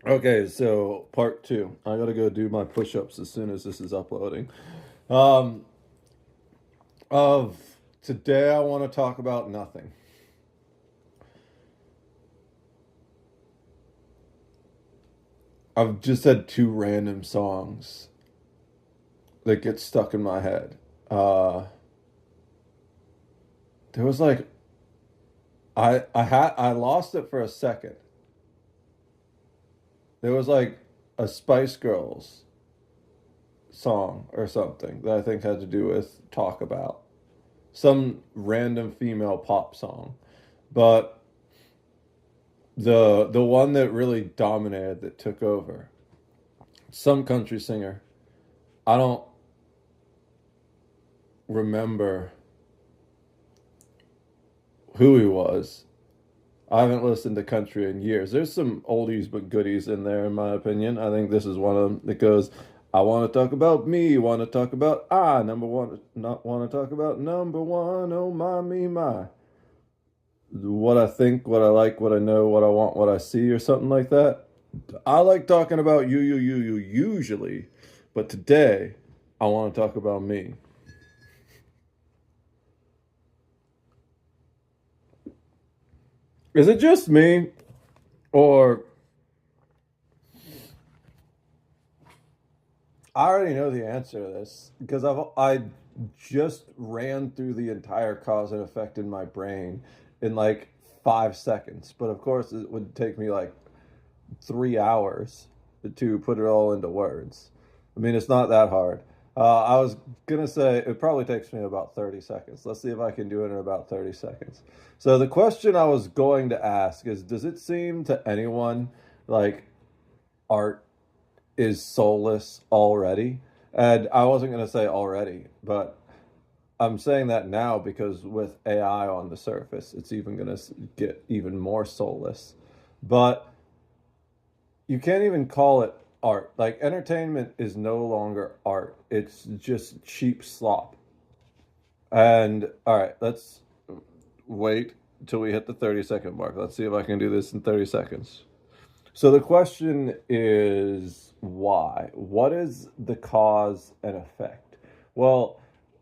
Okay, so part two. I gotta go do my push-ups as soon as this is uploading. Um, of today, I want to talk about nothing. I've just had two random songs that get stuck in my head. Uh, there was like I lost it for a second. There was like a Spice Girls song or something that I think had to do with talk about some random female pop song, but the one that really dominated, that took over, some country singer. I don't remember who he was. I haven't listened to country in years. There's some oldies but goodies in there, in my opinion. I think this is one of them that goes, I want to talk about me, want to talk about number one, not want to talk about number one, oh my, me, my. What I think, what I like, what I know, what I want, what I see, or something like that. I like talking about you usually, but today I want to talk about me. Is it just me, or I already know the answer to this because I just ran through the entire cause and effect in my brain in like 5 seconds. But of course, it would take me like 3 hours to put it all into words. I mean, it's not that hard. I was gonna say it probably takes me about 30 seconds. Let's see if I can do it in about 30 seconds. So the question I was going to ask is, does it seem to anyone like art is soulless already? And I wasn't going to say already, but I'm saying that now because with AI on the surface, it's even going to get even more soulless. But you can't even call it art. Like, entertainment is no longer art, it's just cheap slop. And all right, let's wait until we hit the 30-second mark. Let's see if I can do this in 30 seconds. So the question is why? What is the cause and effect? Well,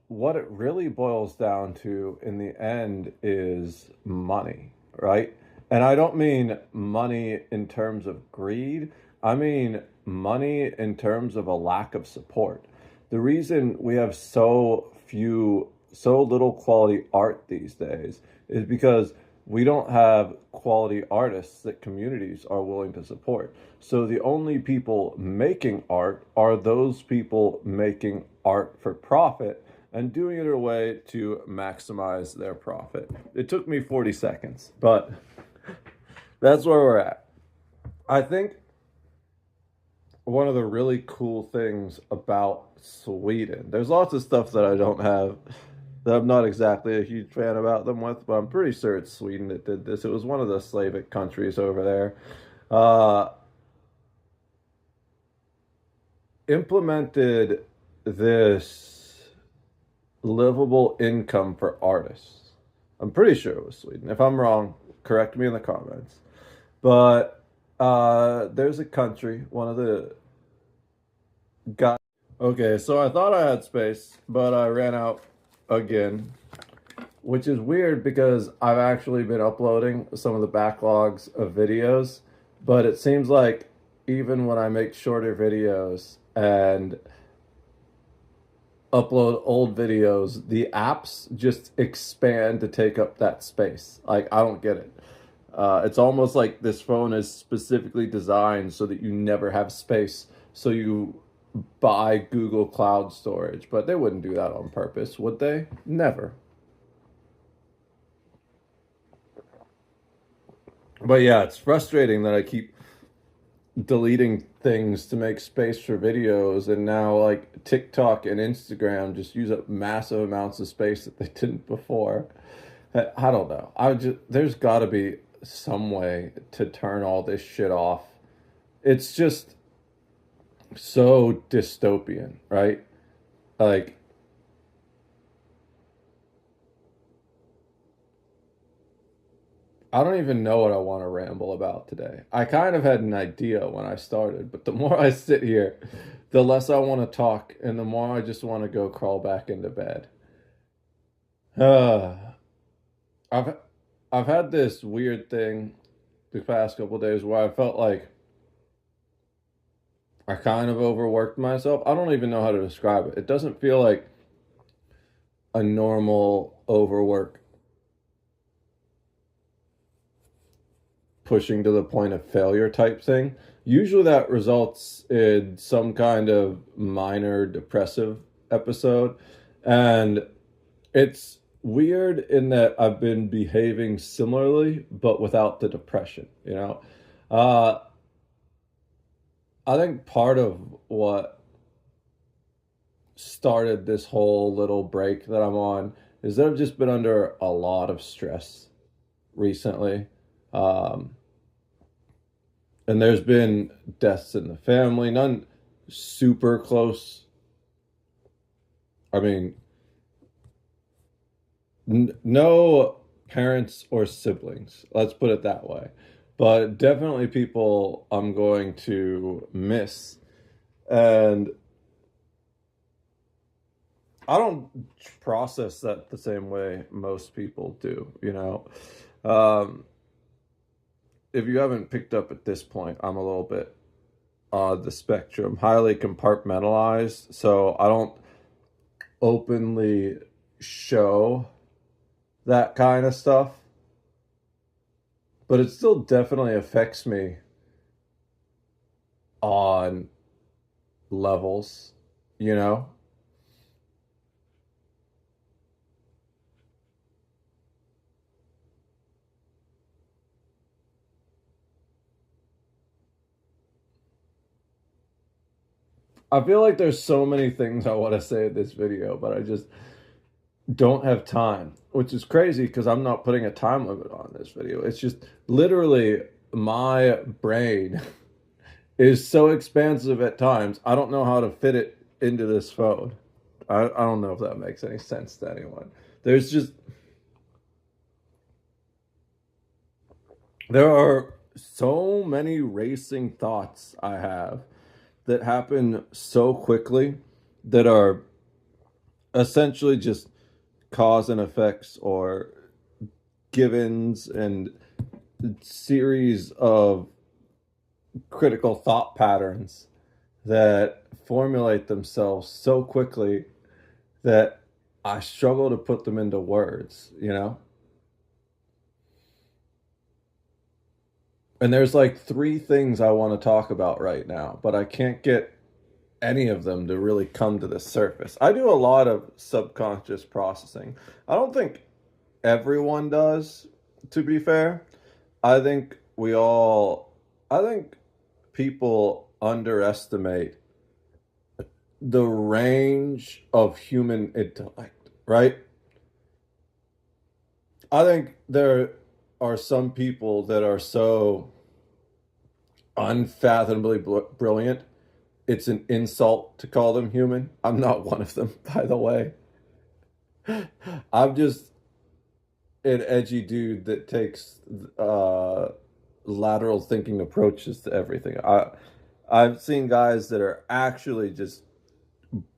what it really boils down to in the end is money, right? And I don't mean money in terms of greed. I mean money in terms of a lack of support. The reason we have so little quality art these days is because we don't have quality artists that communities are willing to support. So the only people making art are those people making art for profit and doing it in a way to maximize their profit. It took me 40 seconds, but that's where we're at. I think one of the really cool things about Sweden, there's lots of stuff that I don't have, that I'm not exactly a huge fan about them with, but I'm pretty sure it's Sweden that did this. It was one of the Slavic countries over there. Uh, Implemented this livable income for artists. I'm pretty sure it was Sweden. If I'm wrong, correct me in the comments. But there's a country, one of the guys. Okay, so I thought I had space, but I ran out again, which is weird because I've actually been uploading some of the backlogs of videos, but it seems like even when I make shorter videos and upload old videos, the apps just expand to take up that space. Like, I don't get it. It's almost like this phone is specifically designed so that you never have space. So you buy Google Cloud storage, but they wouldn't do that on purpose, would they? Never. But yeah, it's frustrating that I keep deleting things to make space for videos, and now like TikTok and Instagram just use up massive amounts of space that they didn't before. I don't know. I just There's got to be some way to turn all this shit off. It's just so dystopian, right? Like, I don't even know what I want to ramble about today. I kind of had an idea when I started, but the more I sit here, the less I want to talk, and the more I just want to go crawl back into bed. Uh, I've I've had this weird thing the past couple of days where I felt like I kind of overworked myself. I don't even know how to describe it. It doesn't feel like a normal overwork pushing to the point of failure type thing. Usually that results in some kind of minor depressive episode. And it's weird in that I've been behaving similarly, but without the depression, you know? Uh, I think part of what started this whole little break that I'm on is that I've just been under a lot of stress recently. Um, and there's been deaths in the family, none super close. I mean, no parents or siblings, let's put it that way. But definitely people I'm going to miss. And I don't process that the same way most people do, you know. Um, if you haven't picked up at this point, I'm a little bit on the spectrum, highly compartmentalized, so I don't openly show that kind of stuff, but it still definitely affects me on levels, you know? I feel like there's so many things I want to say in this video, but I just don't have time, which is crazy because I'm not putting a time limit on this video. It's just literally my brain is so expansive at times. I don't know how to fit it into this phone. I don't know if that makes any sense to anyone. There's just, there are so many racing thoughts I have that happen so quickly that are essentially just cause and effects or givens and series of critical thought patterns that formulate themselves so quickly that I struggle to put them into words, you know? And there's like three things I want to talk about right now, but I can't get any of them to really come to the surface. I do a lot of subconscious processing. I don't think everyone does, to be fair. I think we all, I think people underestimate the range of human intellect, right? I think there are some people that are so unfathomably brilliant, it's an insult to call them human. I'm not one of them, by the way. I'm just an edgy dude that takes lateral thinking approaches to everything. I've seen guys that are actually just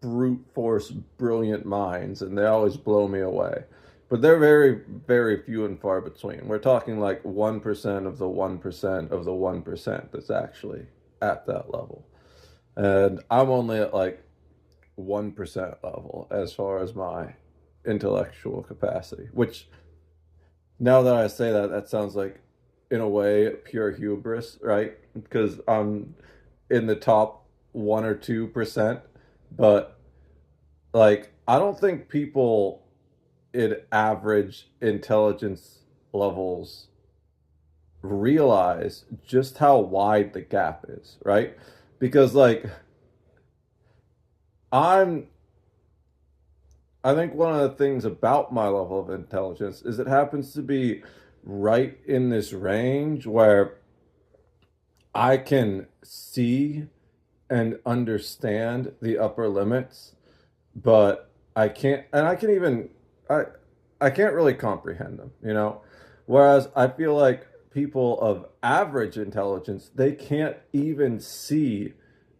brute force brilliant minds, and they always blow me away. But they're very, very few and far between. We're talking like 1% of the 1% of the 1% that's actually at that level. And I'm only at like 1% level as far as my intellectual capacity, which now that I say that, that sounds like, in a way, pure hubris, right? Because I'm in the top 1 or 2%, but like, I don't think people in average intelligence levels realize just how wide the gap is, right? Because like I'm I think one of the things about my level of intelligence is it happens to be right in this range where I can see and understand the upper limits, but I can't, and I can even, I, I can't really comprehend them, you know? Whereas I feel like people of average intelligence, they can't even see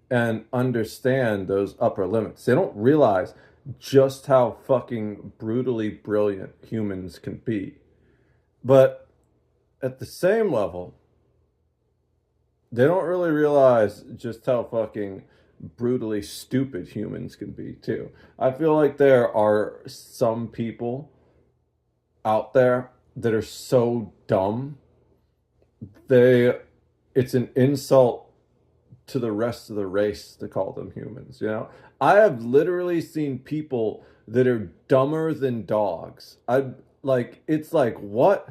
and understand those upper limits. They don't realize just how fucking brutally brilliant humans can be. But at the same level, they don't really realize just how fucking brutally stupid humans can be, too. I feel like there are some people out there that are so dumb, they it's an insult to the rest of the race to call them humans, you know? I have literally seen people that are dumber than dogs. I like it's like what?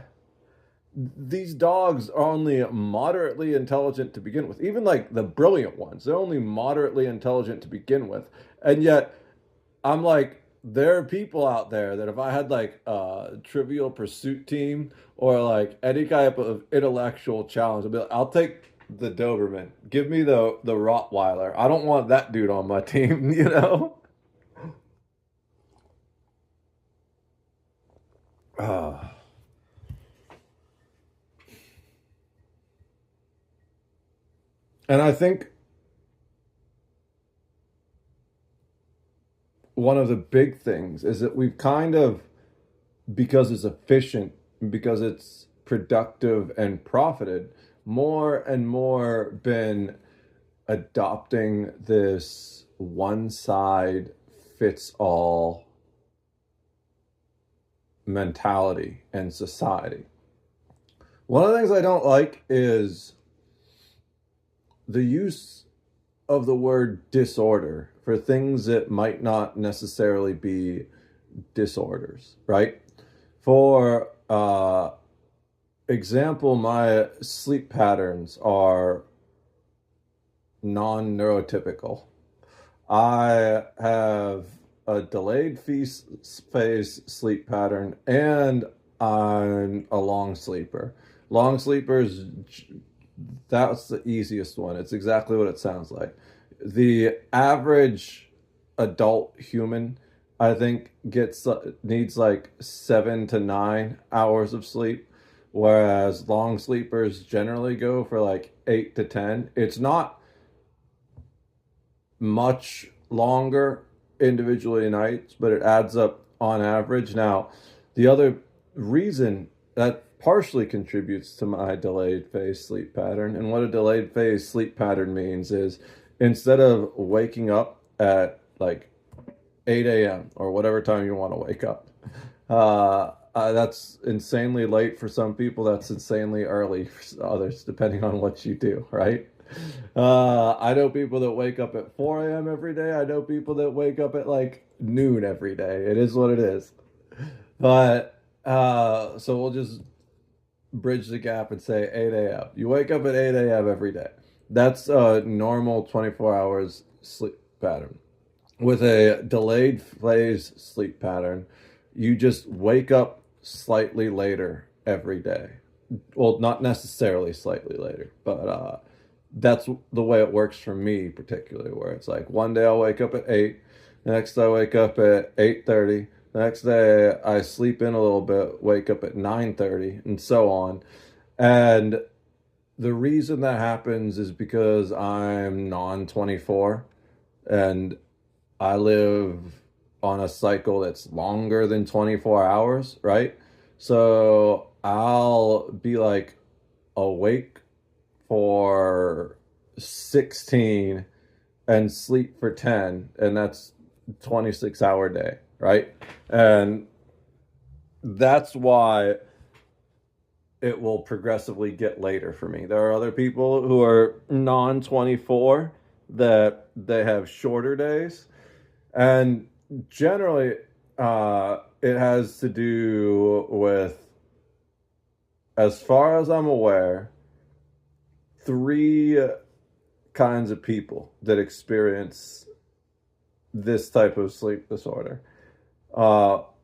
These dogs are only moderately intelligent to begin with. Even like the brilliant ones, they're only moderately intelligent to begin with. And yet I'm like, there are people out there that if I had like a Trivial Pursuit team or like any type of intellectual challenge, I'd be like, I'll take the Doberman. Give me the Rottweiler. I don't want that dude on my team, you know? Ah. And I think one of the big things is that we've kind of, because it's efficient, because it's productive and profited, more and more been adopting this one side fits all mentality and society. One of the things I don't like is the use of the word disorder for things that might not necessarily be disorders, right? For example, my sleep patterns are non-neurotypical. I have a delayed phase sleep pattern and I'm a long sleeper. Long sleepers, that's the easiest one. It's exactly what it sounds like. The average adult human, I think, needs like 7 to 9 hours of sleep, whereas long sleepers generally go for like 8 to 10. It's not much longer individually nights, but it adds up on average. Now, the other reason that partially contributes to my delayed phase sleep pattern, and what a delayed phase sleep pattern means is instead of waking up at like 8 a.m. or whatever time you want to wake up, that's insanely late for some people. That's insanely early for others, depending on what you do, right? I know people that wake up at 4 a.m. every day. I know people that wake up at like noon every day. It is what it is. But so we'll just bridge the gap and say 8 a.m. You wake up at 8 a.m. every day. That's a normal 24 hours sleep pattern. With a delayed phase sleep pattern, you just wake up slightly later every day. Well, not necessarily slightly later, but that's the way it works for me particularly, where it's like one day I'll wake up at 8, the next day I wake up at 8:30, the next day I sleep in a little bit, wake up at 9:30, and so on. And the reason that happens is because I'm non-24 and I live on a cycle that's longer than 24 hours, right? So I'll be like awake for 16 and sleep for 10, and that's 26-hour day, right? And that's why it will progressively get later for me. There are other people who are non-24 that they have shorter days, and generally it has to do with, as far as I'm aware, three kinds of people that experience this type of sleep disorder. Well,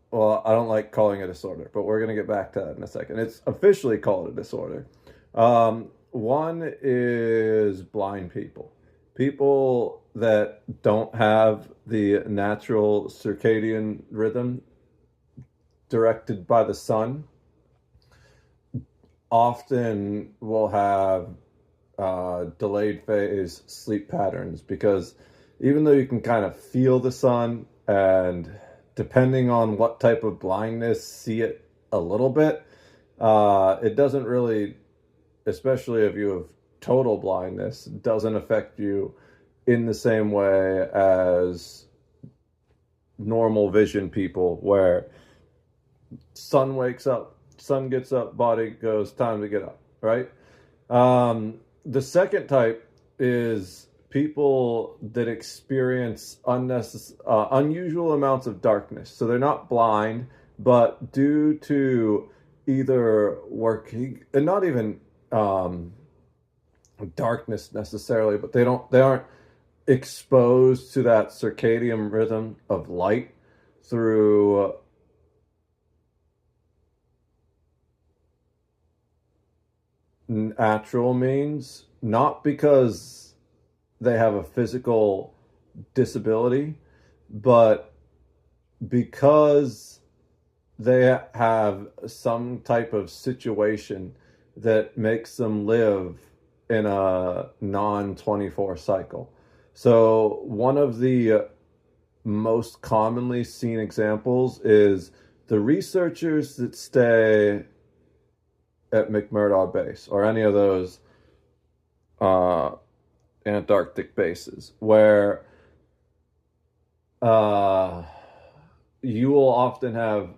I don't like calling it a disorder, but we're going to get back to that in a second. It's officially called a disorder. One is blind people. People that don't have the natural circadian rhythm directed by the sun. often will have delayed phase sleep patterns because even though you can kind of feel the sun and depending on what type of blindness, see it a little bit, it doesn't really, especially if you have total blindness, doesn't affect you in the same way as normal vision people where sun wakes up, sun gets up, body goes, time to get up, right? The second type is people that experience unusual amounts of darkness. So they're not blind, but due to either working, and not even darkness necessarily, but they aren't exposed to that circadian rhythm of light through natural means, not because they have a physical disability, but because they have some type of situation that makes them live in a non 24 cycle. So, one of the most commonly seen examples is the researchers that stay at McMurdo Base or any of those uh, Antarctic bases where uh, you will often have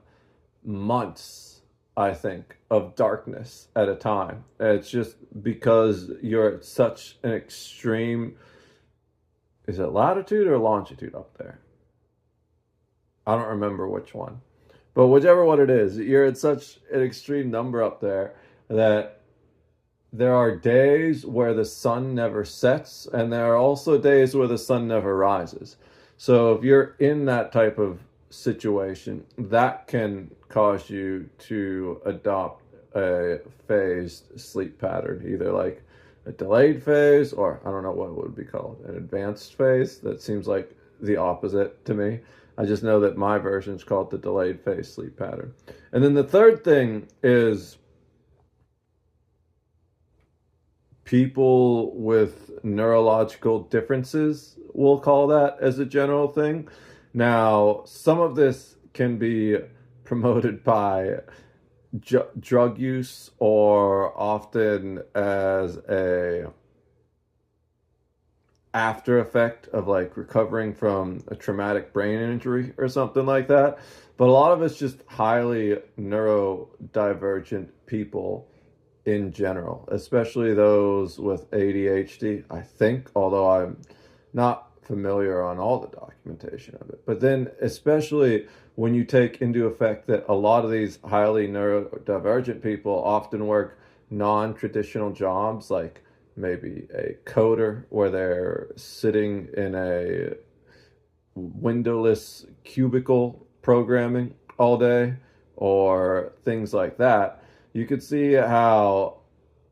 months, I think, of darkness at a time. It's just because you're at such an extreme, is it latitude or longitude up there? I don't remember which one. But whichever one it is, you're at such an extreme number up there that there are days where the sun never sets, and there are also days where the sun never rises. So if you're in that type of situation, that can cause you to adopt a phased sleep pattern, either like a delayed phase, or I don't know what it would be called, an advanced phase. That seems like the opposite to me. I just know that my version is called the delayed phase sleep pattern. And then the third thing is people with neurological differences, we'll call that as a general thing. Now, some of this can be promoted by drug use or often as a after effect of like recovering from a traumatic brain injury or something like that. But a lot of it's just highly neurodivergent people in general, especially those with ADHD, I think, although I'm not familiar on all the documentation of it. But then, especially when you take into effect that a lot of these highly neurodivergent people often work non traditional jobs, like maybe a coder where they're sitting in a windowless cubicle programming all day, or things like that, you could see how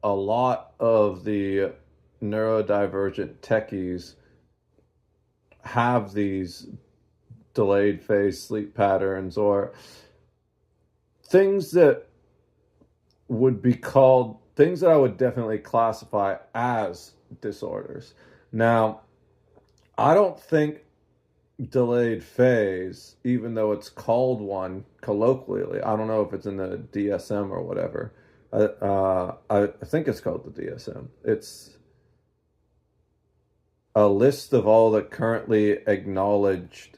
a lot of the neurodivergent techies have these delayed phase sleep patterns or things that would be called things that I would definitely classify as disorders. Now, I don't think delayed phase, even though it's called one colloquially, I don't know if it's in the DSM or whatever. I think it's called the DSM. It's a list of all the currently acknowledged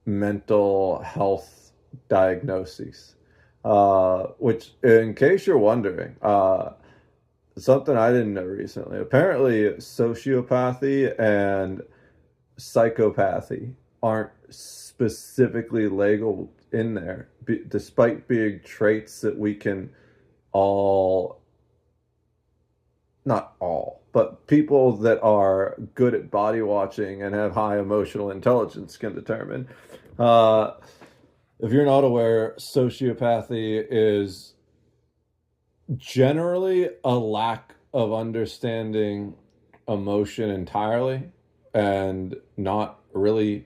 mental health diagnoses. Which, in case you're wondering, something I didn't know recently. Apparently, sociopathy and psychopathy aren't specifically labeled in there, despite being traits that we can all, not all, but people that are good at body watching and have high emotional intelligence can determine. Uh, if you're not aware, sociopathy is generally a lack of understanding emotion entirely and not really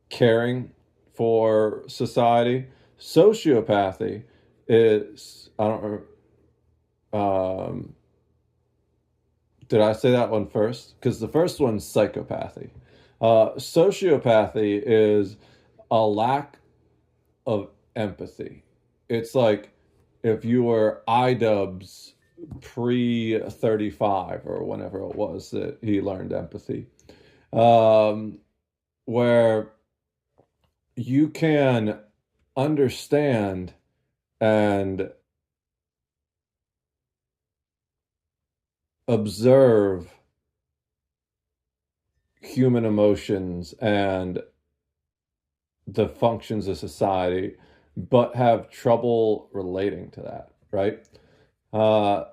caring for society. Sociopathy is, I don't remember, um, did I say that one first? Because the first one's psychopathy. Sociopathy is a lack of empathy. It's like if you were iDubbbz pre 35 or whenever it was that he learned empathy, um, where you can understand and observe human emotions and the functions of society, but have trouble relating to that, right? Uh,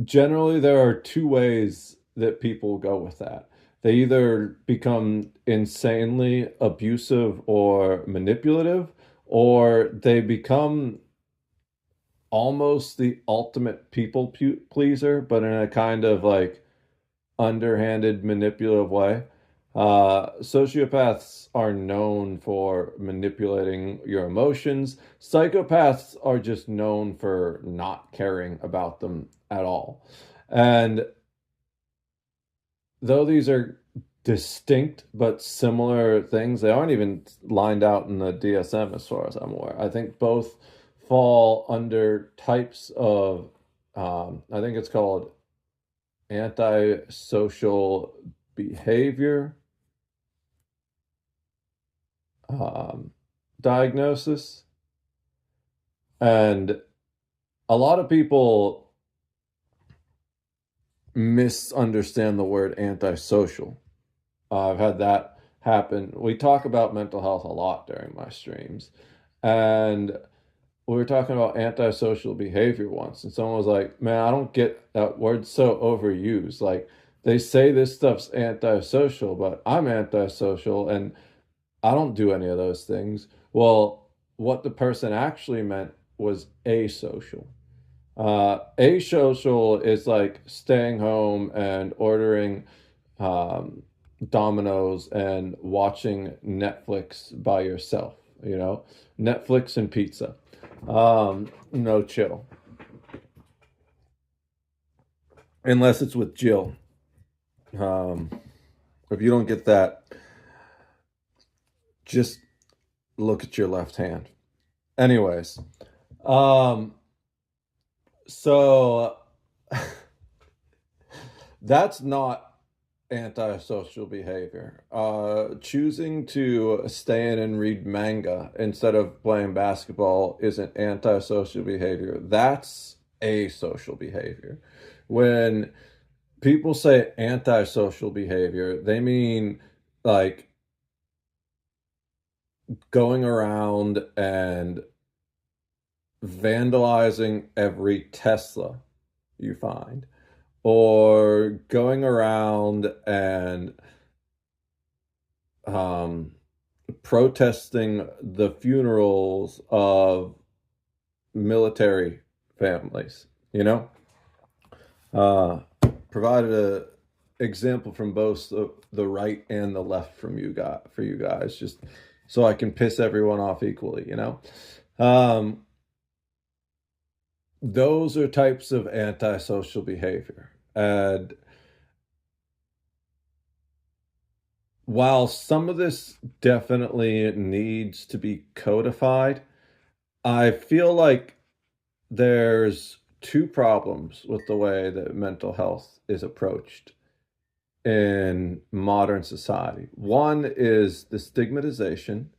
Generally, there are two ways that people go with that. They either become insanely abusive or manipulative, or they become almost the ultimate people pleaser, but in a kind of like underhanded, manipulative way. Sociopaths are known for manipulating your emotions. Psychopaths are just known for not caring about them at all. And though these are distinct but similar things, they aren't even lined out in the DSM as far as I'm aware. I think both fall under types of, I think it's called antisocial behavior um, diagnosis. And a lot of people misunderstand the word antisocial. I've had that happen. We talk about mental health a lot during my streams. And we were talking about antisocial behavior once, and someone was like, "Man, I don't get that word so overused. Like, they say this stuff's antisocial, but I'm antisocial and I don't do any of those things." Well, what the person actually meant was asocial. Asocial is like staying home and ordering um, Domino's and watching Netflix by yourself, you know, Netflix and pizza. No chill. Unless it's with Jill. Um, if you don't get that, just look at your left hand. Anyways, um, so that's not antisocial behavior. Choosing to stay in and read manga instead of playing basketball isn't antisocial behavior. That's asocial behavior. When people say antisocial behavior, they mean like going around and vandalizing every Tesla you find, or going around and um, protesting the funerals of military families, you know? Uh, Provided a example from both the right and the left from you guys for you guys, just so I can piss everyone off equally, you know? Um, those are types of antisocial behavior. And while some of this definitely needs to be codified, I feel like there's two problems with the way that mental health is approached in modern society. One is the stigmatization.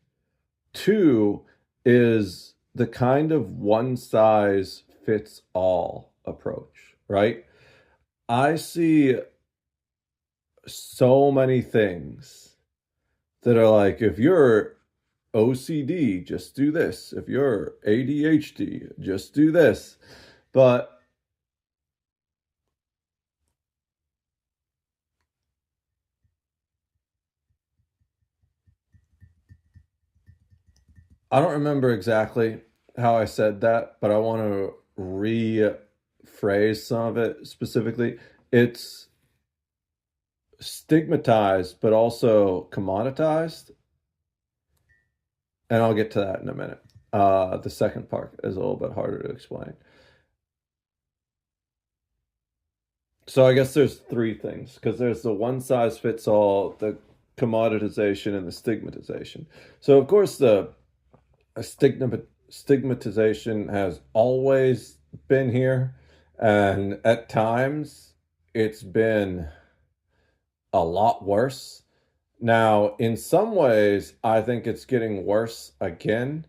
Two is the kind of one size fits all approach, right? I see so many things that are like, if you're OCD, just do this. If you're ADHD, just do this. But I don't remember exactly how I said that, but I want to rephrase some of it specifically. It's stigmatized, but also commoditized. And I'll get to that in a minute. The second part is a little bit harder to explain. So I guess there's three things because there's the one size fits all, the commoditization, and the stigmatization. So of course the stigmatization has always been here, and at times it's been a lot worse. Now, in some ways, I think it's getting worse again.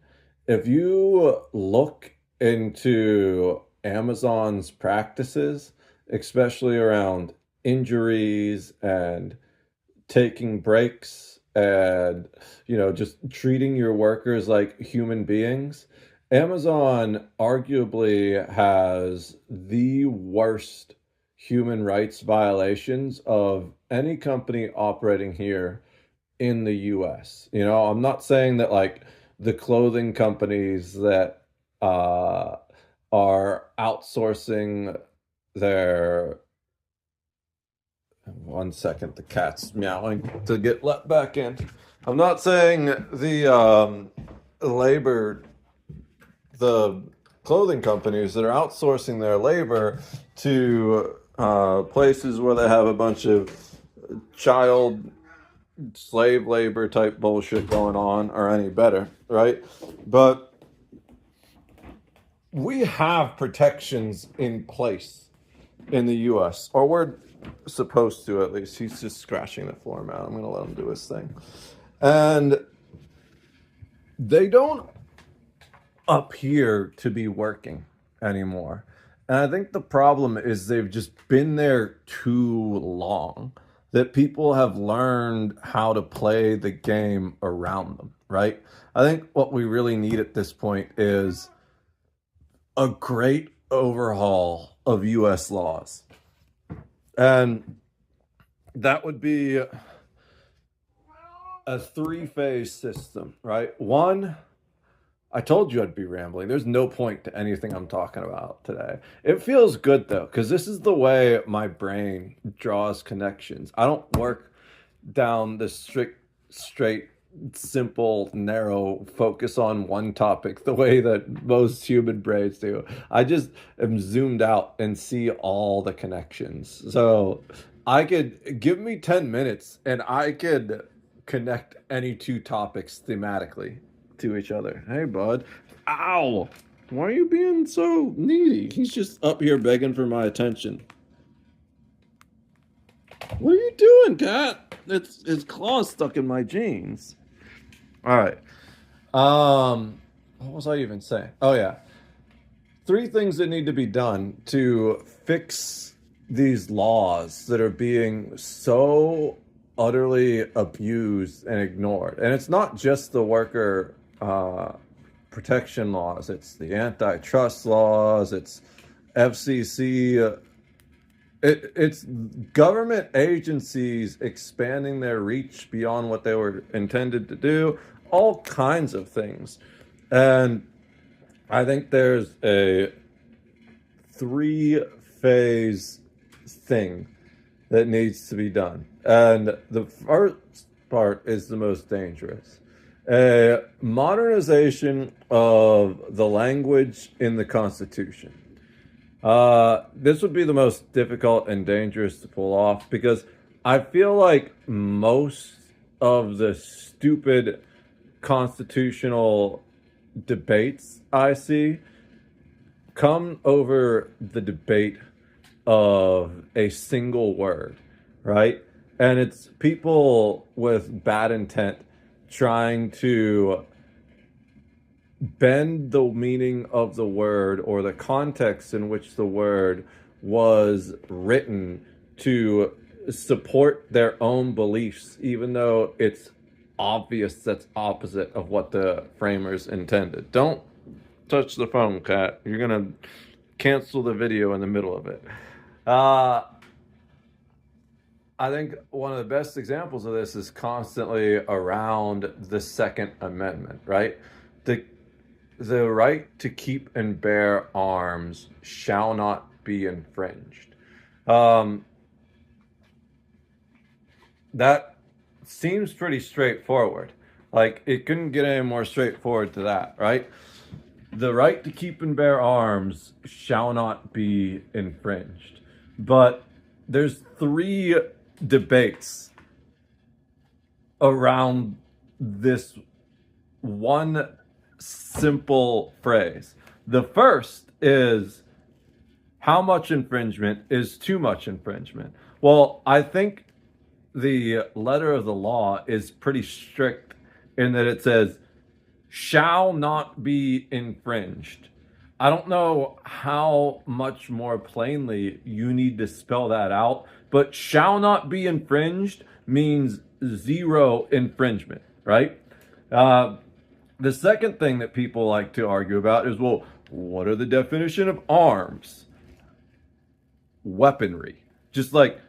If you look into Amazon's practices, especially around injuries and taking breaks and just treating your workers like human beings, Amazon arguably has the worst human rights violations of any company operating here in the US. I'm not saying that like the clothing companies that uh are outsourcing their one second, the cat's meowing to get let back in. I'm not saying labor, the clothing companies that are outsourcing their labor to places where they have a bunch of child slave labor type bullshit going on are any better, right? But we have protections in place in the US, or we're supposed to at least. He's just scratching the floor, man. I'm gonna let him do his thing. And they don't appear to be working anymore. And I think the problem is they've just been there too long, that people have learned how to play the game around them, right? I think what we really need at this point is a great overhaul of US laws. And that would be a three-phase system, right? One, I told you I'd be rambling. There's no point to anything I'm talking about today. It feels good though, because this is the way my brain draws connections. I don't work down the straight, simple, narrow focus on one topic the way that most human brains do. I just am zoomed out and see all the connections. So I could give me 10 minutes and I could connect any two topics thematically to each other. Hey, bud. Ow! Why are you being so needy? He's just up here begging for my attention. What are you doing, cat? It's his claws stuck in my jeans. All right. What was I even saying? Oh yeah. Three things that need to be done to fix these laws that are being so utterly abused and ignored. And it's not just the worker protection laws, it's the antitrust laws, it's FCC. It's government agencies expanding their reach beyond what they were intended to do, all kinds of things. And I think there's a three-phase thing that needs to be done. And the first part is the most dangerous. A modernization of the language in the Constitution. This would be the most difficult and dangerous to pull off because I feel like most of the stupid constitutional debates I see come over the debate of a single word, right? And it's people with bad intent trying to bend the meaning of the word or the context in which the word was written to support their own beliefs, even though it's obvious that's opposite of what the framers intended. Don't touch the phone, cat. You're gonna cancel the video in the middle of it. I think one of the best examples of this is constantly around the Second Amendment, right? The right to keep and bear arms shall not be infringed. That seems pretty straightforward. Like, it couldn't get any more straightforward to that, right? the right to keep and bear arms shall not be infringed. But there's three debates around this one simple phrase. The first is, how much infringement is too much infringement? Well, I think the letter of the law is pretty strict in that it says, shall not be infringed. I don't know how much more plainly you need to spell that out, but shall not be infringed means zero infringement, right? The second thing that people like to argue about is, well, what are the definition of arms? Weaponry. Just like,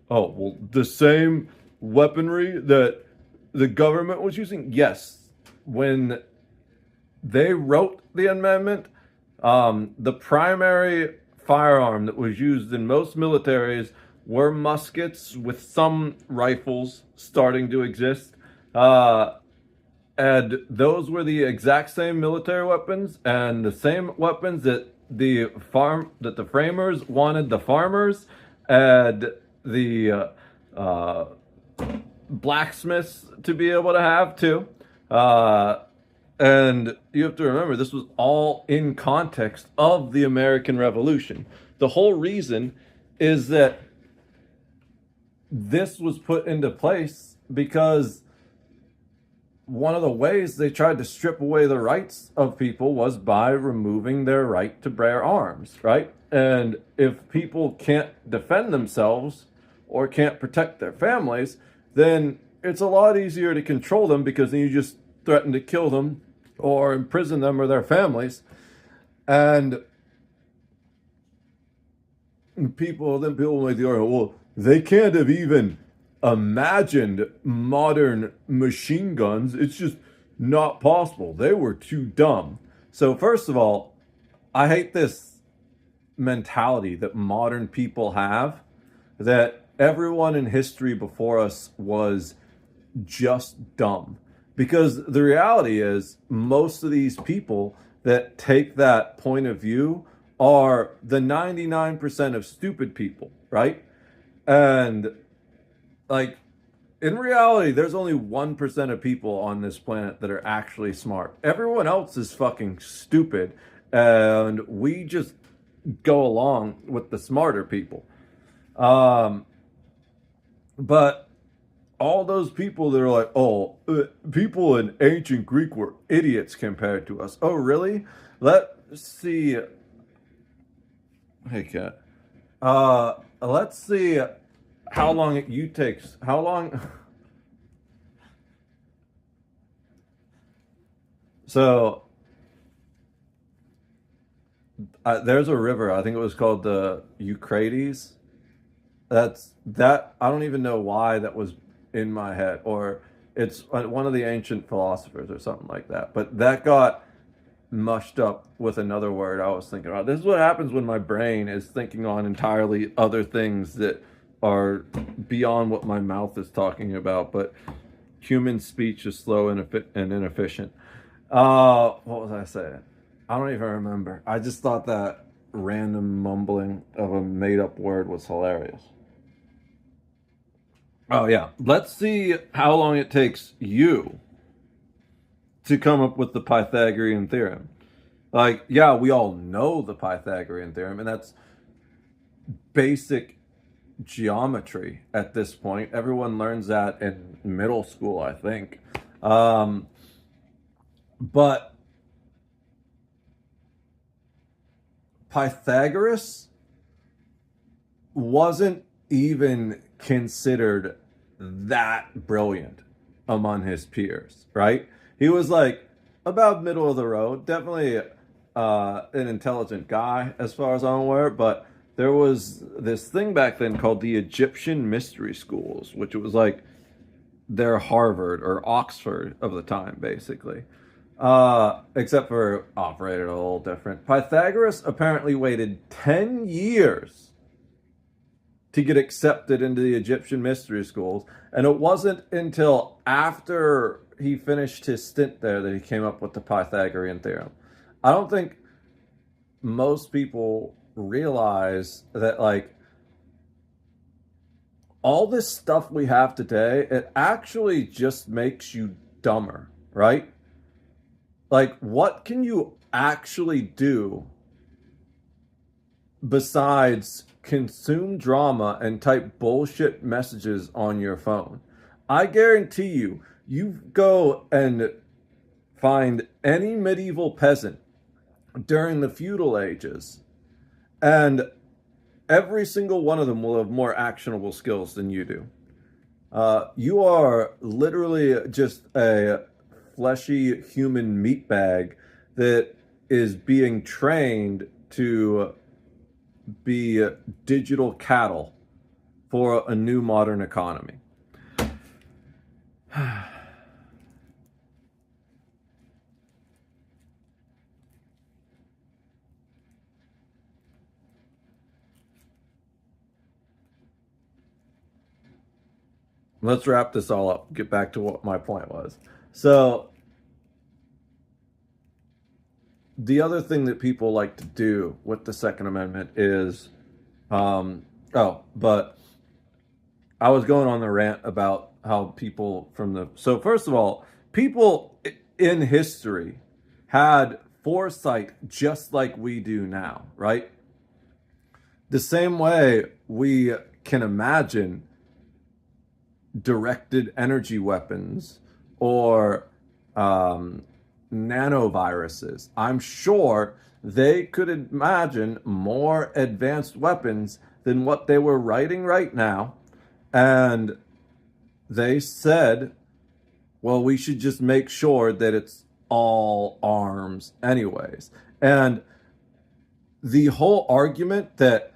oh, well, the same weaponry that the government was using? Yes. When they wrote the amendment, the primary firearm that was used in most militaries were muskets, with some rifles starting to exist. And those were the exact same military weapons and the same weapons that the framers wanted the farmers and the blacksmiths to be able to have too. And you have to remember, this was all in context of the American Revolution. The whole reason is that this was put into place because one of the ways they tried to strip away the rights of people was by removing their right to bear arms, right? And if people can't defend themselves or can't protect their families, then it's a lot easier to control them, because then you just threaten to kill them or imprison them or their families. And people make the argument, well, they can't have even imagined modern machine guns. It's just not possible. They were too dumb. So first of all, I hate this mentality that modern people have, that everyone in history before us was just dumb. Because the reality is, most of these people that take that point of view are the 99% of stupid people, right? And like, in reality, there's only 1% of people on this planet that are actually smart. Everyone else is fucking stupid, and we just go along with the smarter people. But all those people that are like, oh, people in ancient Greek were idiots compared to us. Oh, really? Let's see. Hey, cat. Let's see how long it takes. How long? So, there's a river. I think it was called the Euphrates. That. I don't even know why that was in my head, or it's one of the ancient philosophers or something like that. But that got mushed up with another word I was thinking about. This is what happens when my brain is thinking on entirely other things that are beyond what my mouth is talking about. But human speech is slow and inefficient. What was I saying? I don't even remember. I just thought that random mumbling of a made-up word was hilarious. Oh, yeah. Let's see how long it takes you to come up with the Pythagorean theorem. Like, yeah, we all know the Pythagorean theorem, and that's basic geometry at this point. Everyone learns that in middle school, I think. But Pythagoras wasn't even considered that brilliant among his peers, right? He was like about middle of the road, definitely an intelligent guy as far as I'm aware, but there was this thing back then called the Egyptian Mystery Schools, which was like their Harvard or Oxford of the time, basically. Except for operated a little different. Pythagoras apparently waited 10 years to get accepted into the Egyptian Mystery Schools, and it wasn't until after he finished his stint there that he came up with the Pythagorean theorem. I don't think most people realize that, like, all this stuff we have today, it actually just makes you dumber, right? Like, what can you actually do besides consume drama and type bullshit messages on your phone? I guarantee you, you go and find any medieval peasant during the feudal ages, and every single one of them will have more actionable skills than you do. You are literally just a fleshy human meat bag that is being trained to be digital cattle for a new modern economy. Let's wrap this all up. Get back to what my point was. So, the other thing that people like to do with the Second Amendment is, but I was going on the rant about how people from the, so first of all, people in history had foresight just like we do now, right? The same way we can imagine directed energy weapons or nanoviruses. I'm sure they could imagine more advanced weapons than what they were writing right now. And they said, well, we should just make sure that it's all arms anyways. And the whole argument that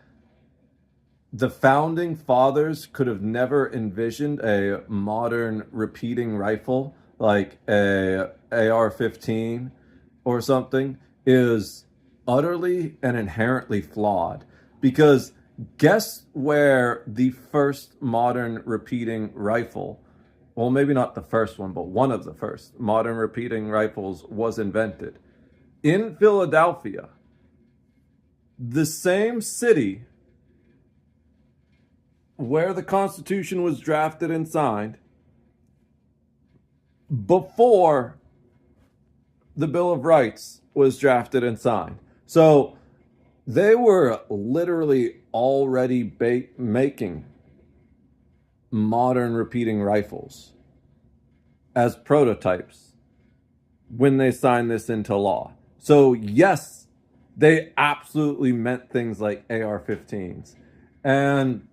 the founding fathers could have never envisioned a modern repeating rifle like a AR-15 or something is utterly and inherently flawed. Because guess where the first modern repeating rifle, well, maybe not the first one, but one of the first modern repeating rifles was invented? In Philadelphia, the same city where the Constitution was drafted and signed before the Bill of Rights was drafted and signed. So they were literally already making modern repeating rifles as prototypes when they signed this into law. So yes, they absolutely meant things like AR-15s. And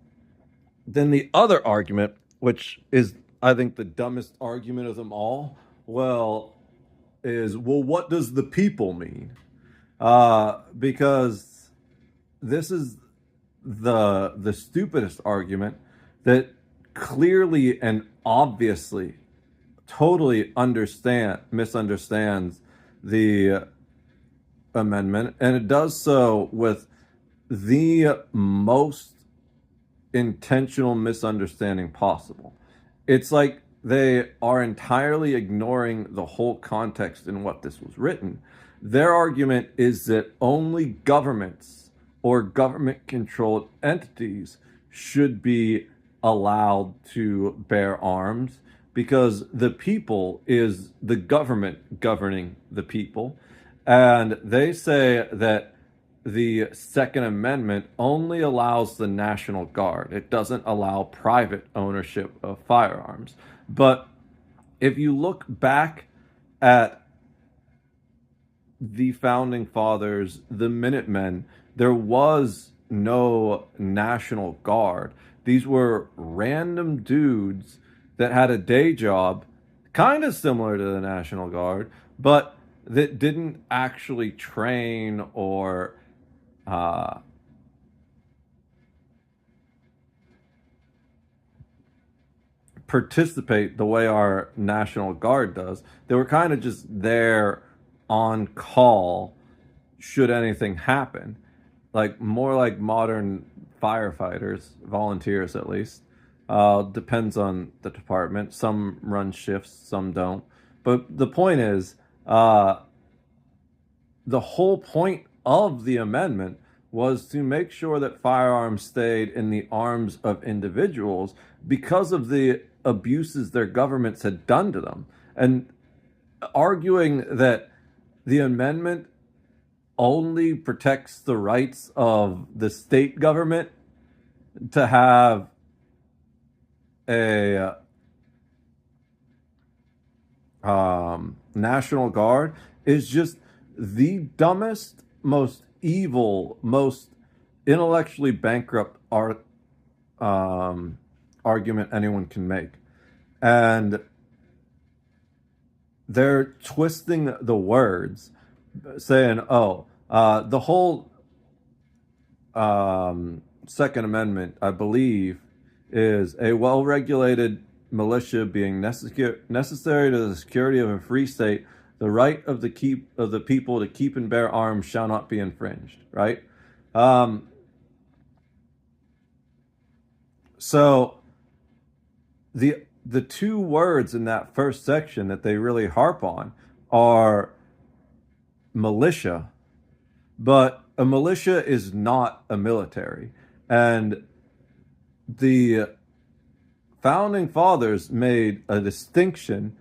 then the other argument, which is, I think, the dumbest argument of them all, is what does the people mean? Because this is the stupidest argument that clearly and obviously totally misunderstands the amendment, and it does so with the most intentional misunderstanding possible. It's like they are entirely ignoring the whole context in what this was written. Their argument is that only governments or government-controlled entities should be allowed to bear arms because the people is the government governing the people. And they say that the Second Amendment only allows the National Guard. It doesn't allow private ownership of firearms. But if you look back at the Founding Fathers, the Minutemen, there was no National Guard. These were random dudes that had a day job, kind of similar to the National Guard, but that didn't actually train or participate the way our National Guard does. They were kind of just there on call should anything happen. Like more like modern firefighters, volunteers at least. Depends on the department. Some run shifts, some don't. But the point is, the whole point of the amendment was to make sure that firearms stayed in the arms of individuals because of the abuses their governments had done to them. And arguing that the amendment only protects the rights of the state government to have a National Guard is just the dumbest, most evil, most intellectually bankrupt argument anyone can make. And they're twisting the words, saying, oh, the whole Second Amendment, I believe, is a well-regulated militia being necessary to the security of a free state. The right of the people to keep and bear arms shall not be infringed. Right. So the two words in that first section that they really harp on are militia, but a militia is not a military. And the founding fathers made a distinction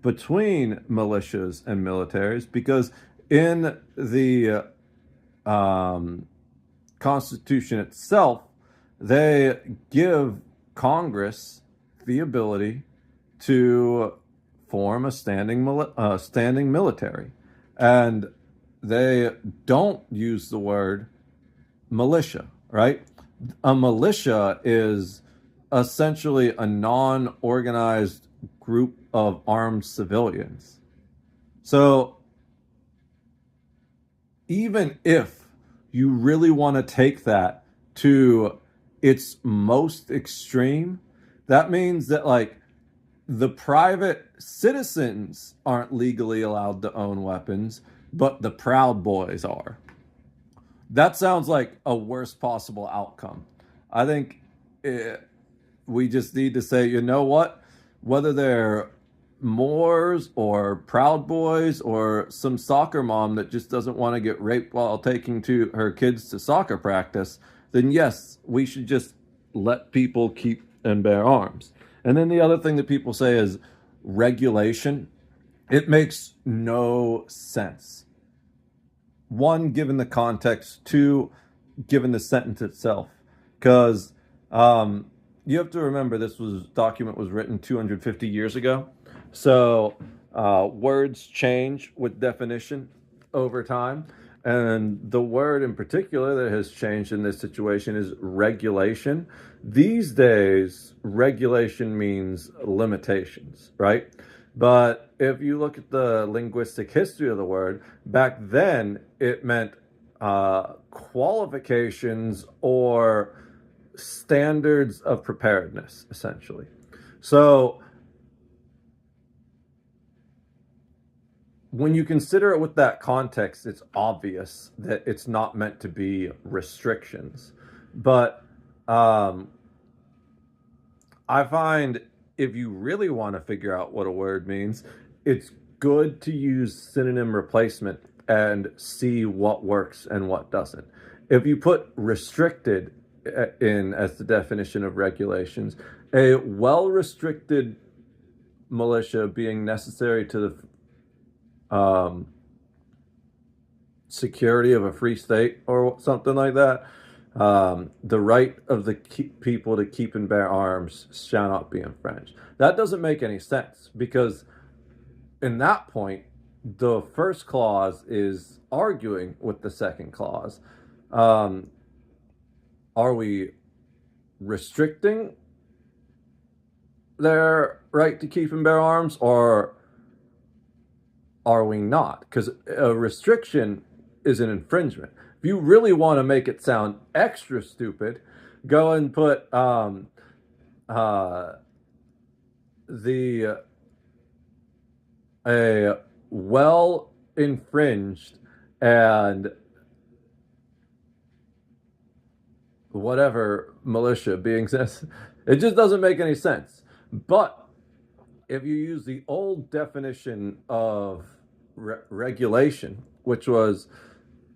between militias and militaries because in the Constitution itself, they give Congress the ability to form a standing military. And they don't use the word militia, right? A militia is essentially a non-organized group of armed civilians. So even if you really want to take that to its most extreme, that means that like the private citizens aren't legally allowed to own weapons, but the Proud Boys are. That sounds like a worst possible outcome. I think we just need to say, you know what? Whether they're Moors or Proud Boys or some soccer mom that just doesn't want to get raped while taking her kids to soccer practice, then yes, we should just let people keep and bear arms. And then the other thing that people say is regulation. It makes no sense. One, given the context. Two, given the sentence itself. Because you have to remember this document was written 250 years ago. So words change with definition over time. And the word in particular that has changed in this situation is regulation. These days, regulation means limitations, right? But if you look at the linguistic history of the word, back then it meant qualifications or standards of preparedness, essentially. So when you consider it with that context, it's obvious that it's not meant to be restrictions. But I find if you really want to figure out what a word means, it's good to use synonym replacement and see what works and what doesn't. If you put restricted in as the definition of regulations, a well-restricted militia being necessary to the security of a free state or something like that, the right of the people to keep and bear arms shall not be infringed. That doesn't make any sense because in that point, the first clause is arguing with the second clause. Are we restricting their right to keep and bear arms, or are we not? Because a restriction is an infringement. If you really want to make it sound extra stupid, go and put a well infringed and whatever militia being says. It just doesn't make any sense. But if you use the old definition of regulation, which was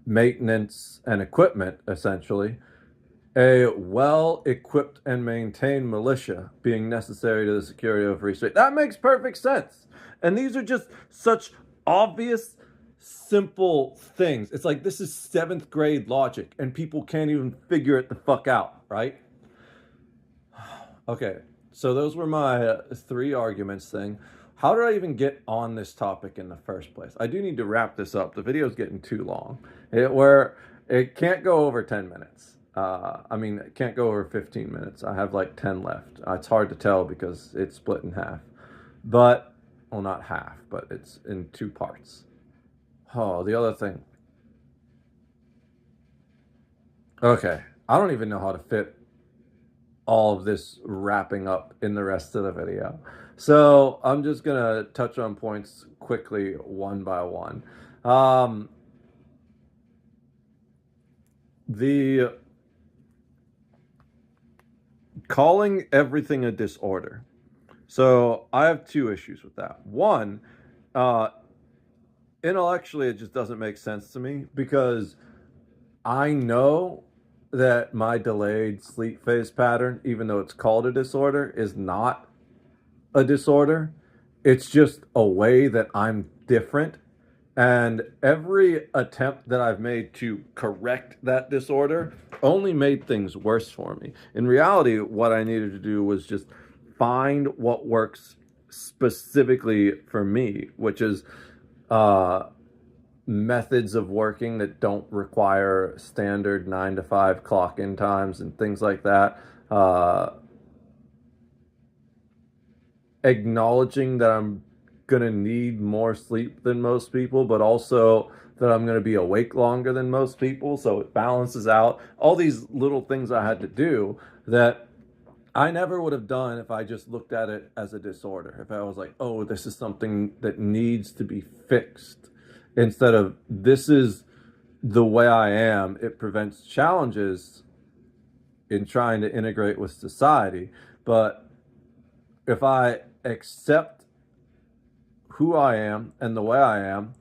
maintenance and equipment, essentially, a well-equipped and maintained militia being necessary to the security of a free state. That makes perfect sense. And these are just such obvious, simple things. It's like this is 7th grade logic, and people can't even figure it the fuck out, right? Okay, so those were my 3 arguments thing. How did I even get on this topic in the first place? I do need to wrap this up. The video's getting too long. It can't go over 10 minutes. It can't go over 15 minutes. I have like 10 left. It's hard to tell because it's split in half. But, well, not half, but it's in 2 parts. Oh, the other thing. Okay, I don't even know how to fit all of this wrapping up in the rest of the video. So I'm just gonna touch on points quickly, one by one. The calling everything a disorder. So I have 2 issues with that. One, intellectually, it just doesn't make sense to me because I know that my delayed sleep phase pattern, even though it's called a disorder, is not a disorder. It's just a way that I'm different. And every attempt that I've made to correct that disorder only made things worse for me. In reality, what I needed to do was just find what works specifically for me, which is methods of working that don't require standard 9 to 5 clock in times and things like that. Acknowledging that I'm gonna need more sleep than most people, but also that I'm gonna be awake longer than most people, so it balances out. All these little things I had to do that I never would have done if I just looked at it as a disorder. If I was like, oh, this is something that needs to be fixed, instead of this is the way I am. It prevents challenges in trying to integrate with society. But if I accept who I am and the way I am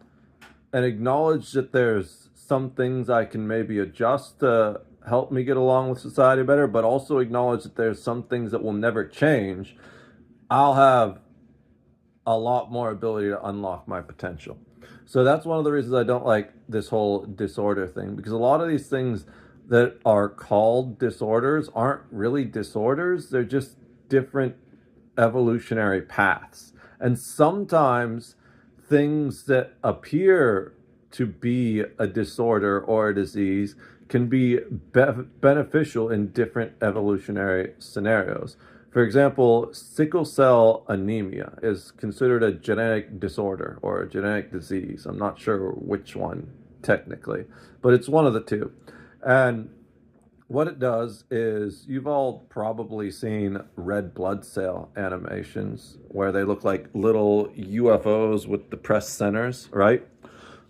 and acknowledge that there's some things I can maybe adjust to help me get along with society better, but also acknowledge that there's some things that will never change, I'll have a lot more ability to unlock my potential. So that's one of the reasons I don't like this whole disorder thing, because a lot of these things that are called disorders aren't really disorders. They're just different evolutionary paths. And sometimes things that appear to be a disorder or a disease can be beneficial in different evolutionary scenarios. For example, sickle cell anemia is considered a genetic disorder or a genetic disease. I'm not sure which one technically, but it's one of the 2. And what it does is, you've all probably seen red blood cell animations where they look like little UFOs with depressed centers, right?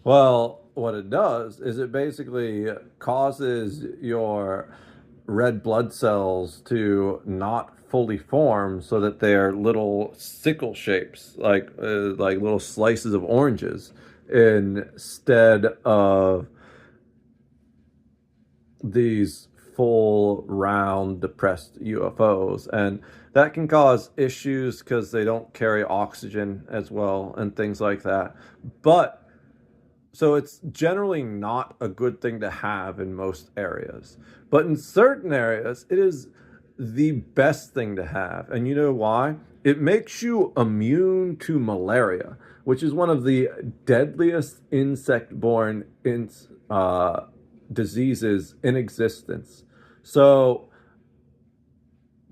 Well, what it does is it basically causes your red blood cells to not fully form so that they're little sickle shapes, like little slices of oranges, instead of these full round depressed UFOs. And that can cause issues because they don't carry oxygen as well and things like that. But so it's generally not a good thing to have in most areas, but in certain areas it is the best thing to have. And you know why? It makes you immune to malaria, which is one of the deadliest insect-borne diseases in existence. So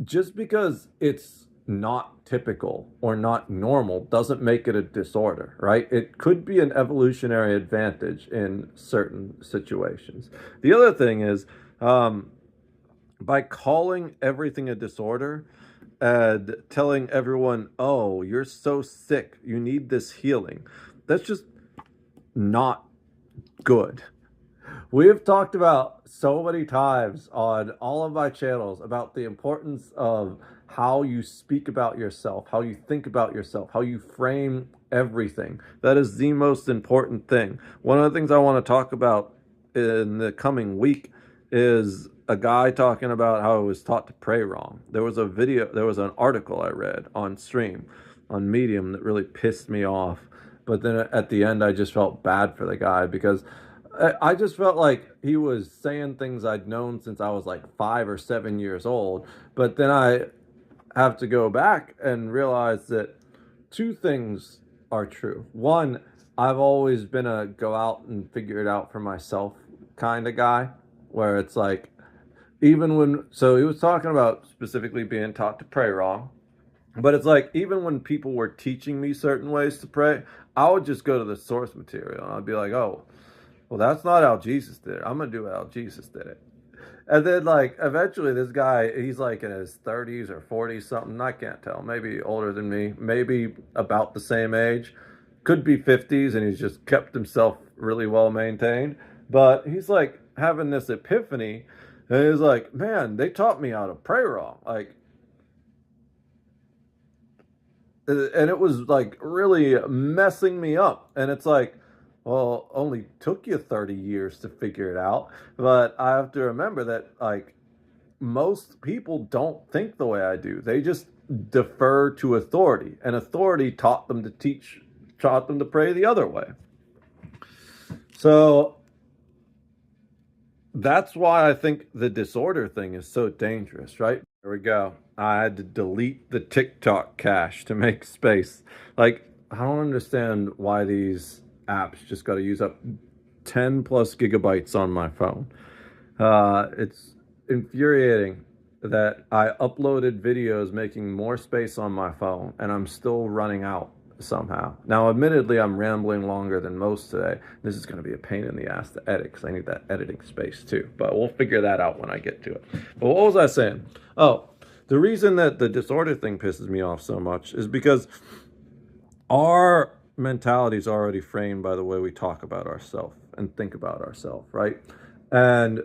just because it's not typical or not normal doesn't make it a disorder, right? It could be an evolutionary advantage in certain situations. The other thing is, by calling everything a disorder and telling everyone, oh, you're so sick, you need this healing, that's just not good. We have talked about so many times on all of my channels about the importance of how you speak about yourself, how you think about yourself, how you frame everything. That is the most important thing. One of the things I want to talk about in the coming week is a guy talking about how he was taught to pray wrong. There was an article I read on stream on Medium that really pissed me off. But then at the end, I just felt bad for the guy because I just felt like he was saying things I'd known since I was like 5 or 7 years old. But then I have to go back and realize that two things are true. One, I've always been a go out and figure it out for myself kind of guy, where it's like, so he was talking about specifically being taught to pray wrong, but it's like, even when people were teaching me certain ways to pray, I would just go to the source material and I'd be like, oh, well, that's not how Jesus did it. I'm going to do it how Jesus did it. And then, like, eventually this guy, he's like in his 30s or 40s something. I can't tell. Maybe older than me. Maybe about the same age. Could be 50s, and he's just kept himself really well maintained. But he's like having this epiphany. And he's like, man, they taught me how to pray wrong. Like, and it was like really messing me up. And it's like, well, only took you 30 years to figure it out. But I have to remember that, like, most people don't think the way I do. They just defer to authority, and authority taught them to pray the other way. So that's why I think the disorder thing is so dangerous, right? There we go. I had to delete the TikTok cache to make space. Like, I don't understand why these apps just got to use up 10 plus gigabytes on my phone. It's infuriating that I uploaded videos making more space on my phone and I'm still running out somehow. Now, admittedly, I'm rambling longer than most today. This is going to be a pain in the ass to edit because I need that editing space too, but we'll figure that out when I get to it. But what was I saying? Oh, the reason that the disorder thing pisses me off so much is because our mentality is already framed by the way we talk about ourselves and think about ourselves, right? And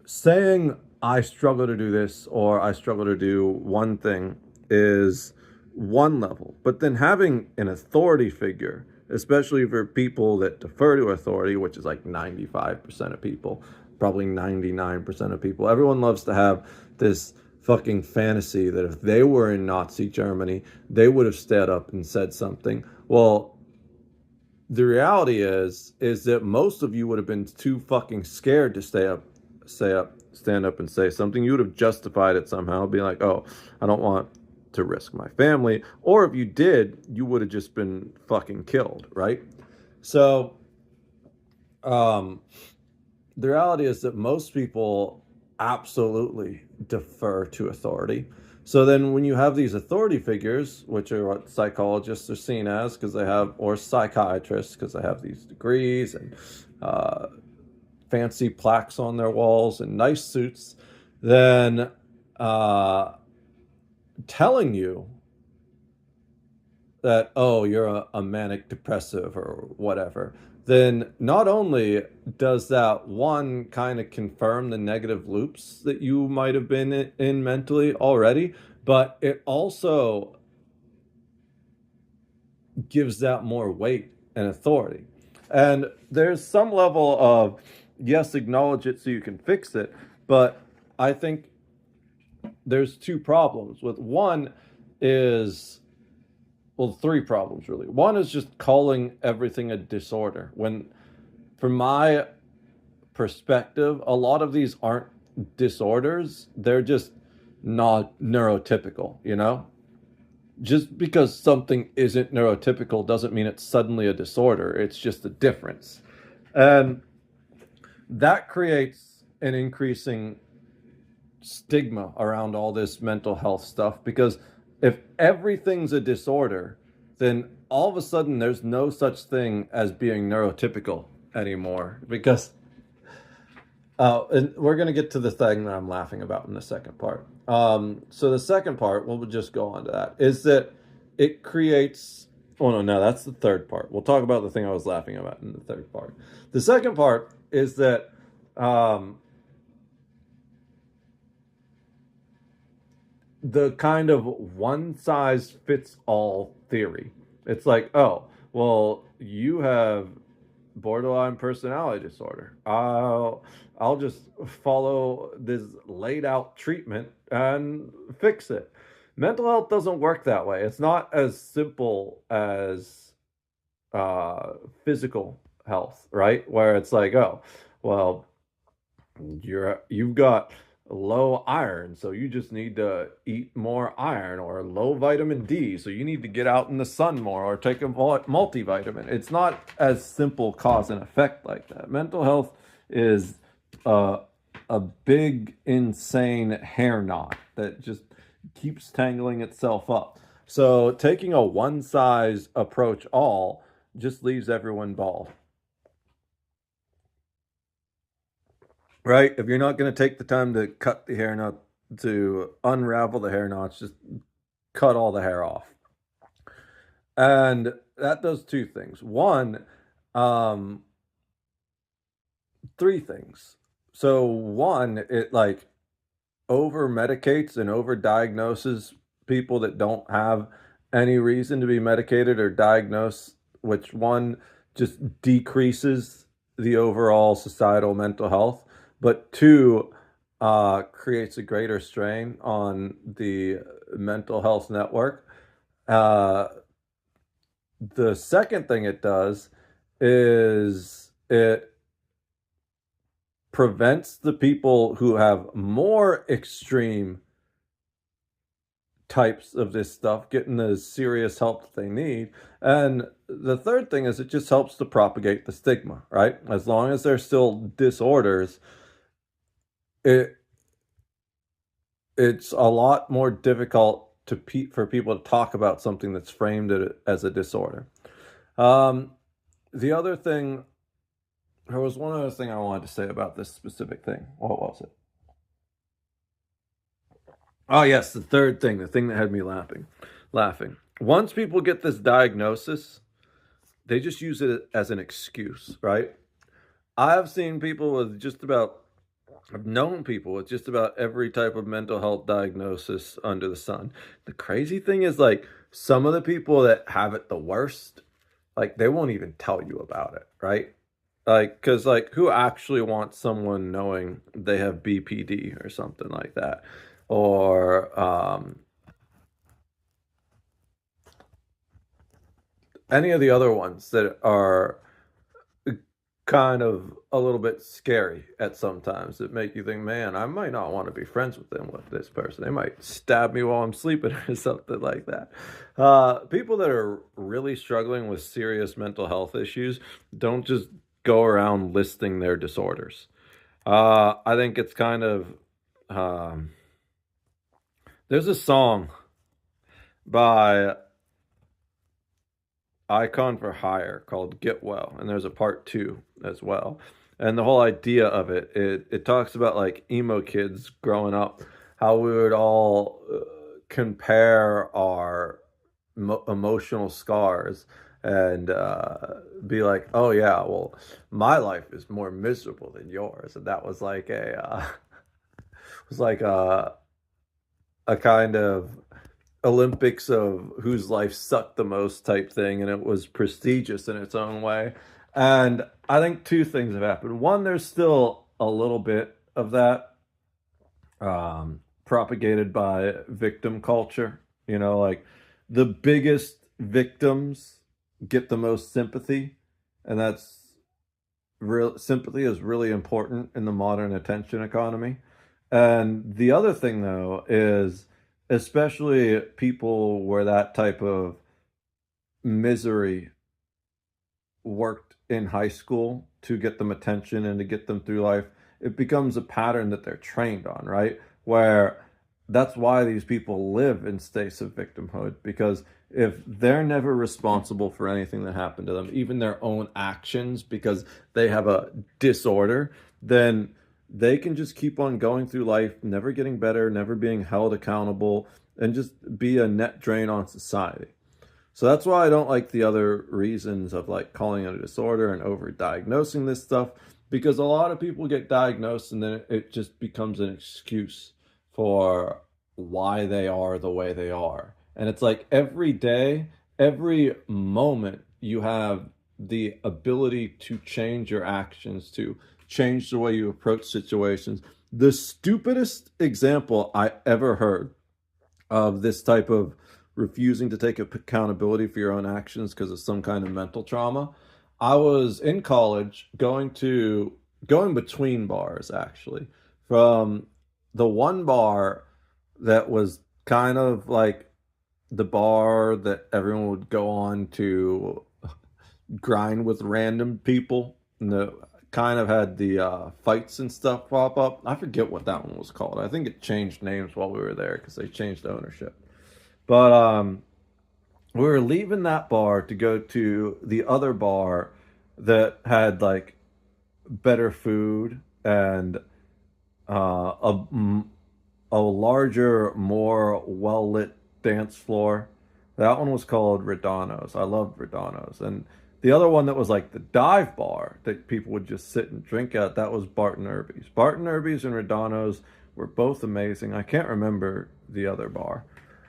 saying I struggle to do this or I struggle to do one thing is one level, but then having an authority figure, especially for people that defer to authority, which is like 95% of people, probably 99% of people, everyone loves to have this fucking fantasy that if they were in Nazi Germany, they would have stood up and said something. Well, the reality is that most of you would have been too fucking scared to stand up and say something. You would have justified it somehow, being like, oh, I don't want to risk my family. Or if you did, you would have just been fucking killed, right? So the reality is that most people absolutely defer to authority. So then when you have these authority figures, which are what psychologists are seen as because they have, or psychiatrists because they have these degrees and fancy plaques on their walls and nice suits, then telling you that, oh, you're a manic depressive or whatever, then not only does that one kind of confirm the negative loops that you might have been in mentally already, but it also gives that more weight and authority. And there's some level of, yes, acknowledge it so you can fix it, but I think there's two problems with one is, well, three problems really. One is just calling everything a disorder, when from my perspective, a lot of these aren't disorders, they're just not neurotypical, you know? Just because something isn't neurotypical doesn't mean it's suddenly a disorder. It's just a difference. And that creates an increasing stigma around all this mental health stuff, because if everything's a disorder, then all of a sudden there's no such thing as being neurotypical anymore, because and we're going to get to the thing that I'm laughing about in the second part. So the second part, we'll just go on to that, is that it creates, oh no, that's the third part. We'll talk about the thing I was laughing about in the third part. The second part is that the kind of one size fits all theory. It's like, oh, well, you have borderline personality disorder. I'll just follow this laid out treatment and fix it. Mental health doesn't work that way. It's not as simple as physical health, right? Where it's like, oh, well, you've got low iron, so you just need to eat more iron, or low vitamin D, so you need to get out in the sun more or take a multivitamin. It's not as simple cause and effect like that. Mental health is a a big insane hair knot that just keeps tangling itself up. So taking a one size approach all just leaves everyone bald. Right? If you're not going to take the time to cut the hair knot, to unravel the hair knots, just cut all the hair off. And that does two things. One, um, three things. So one, it like over medicates and over diagnoses people that don't have any reason to be medicated or diagnosed, which one just decreases the overall societal mental health, but two, creates a greater strain on the mental health network. Uh, the second thing it does is it prevents the people who have more extreme types of this stuff getting the serious help that they need. And the third thing is it just helps to propagate the stigma, right? As long as there's still disorders, it it's a lot more difficult for people to talk about something that's framed as a disorder. Um, the other thing, there was one other thing I wanted to say about this specific thing. What was it? Oh yes, the third thing, the thing that had me laughing. Once people get this diagnosis, they just use it as an excuse, right? I've seen people with just about, I've known people with just about every type of mental health diagnosis under the sun. The crazy thing is, like, some of the people that have it the worst, like, they won't even tell you about it, right? Like, because, like, who actually wants someone knowing they have BPD or something like that? Or any of the other ones that are kind of a little bit scary at sometimes that make you think, man, I might not want to be friends with them, with this person. They might stab me while I'm sleeping or something like that. People that are really struggling with serious mental health issues don't just go around listing their disorders. I think it's kind of, um, there's a song by Icon for Hire called Get Well, and there's a part two as well. And the whole idea of it talks about like emo kids growing up, how we would all compare our emotional scars and be like, oh yeah, well, my life is more miserable than yours. And that was like was like a kind of Olympics of whose life sucked the most type thing, and it was prestigious in its own way. And I think two things have happened. One, there's still a little bit of that propagated by victim culture. You know, like the biggest victims get the most sympathy, and that's real. Sympathy is really important in the modern attention economy. And the other thing, though, is especially people where that type of misery worked in high school to get them attention and to get them through life, it becomes a pattern that they're trained on, right? Where that's why these people live in states of victimhood, because if they're never responsible for anything that happened to them, even their own actions, because they have a disorder, then they can just keep on going through life, never getting better, never being held accountable, and just be a net drain on society. So that's why I don't like the other reasons of like calling it a disorder and over diagnosing this stuff, because a lot of people get diagnosed and then it just becomes an excuse for why they are the way they are. And it's like every day, every moment, you have the ability to change your actions, to change the way you approach situations. The stupidest example I ever heard of this type of refusing to take accountability for your own actions because of some kind of mental trauma. I was in college going between bars actually, from the one bar that was kind of like the bar that everyone would go on to grind with random people, and the kind of had the fights and stuff pop up. I forget what that one was called. I think it changed names while we were there because they changed ownership. But we were leaving that bar to go to the other bar that had like better food and a larger, more well lit dance floor. That one was called Redano's. I loved Redano's. And the other one that was like the dive bar that people would just sit and drink at, that was Barton Irby's. Barton Irby's and Redano's were both amazing. I can't remember the other bar.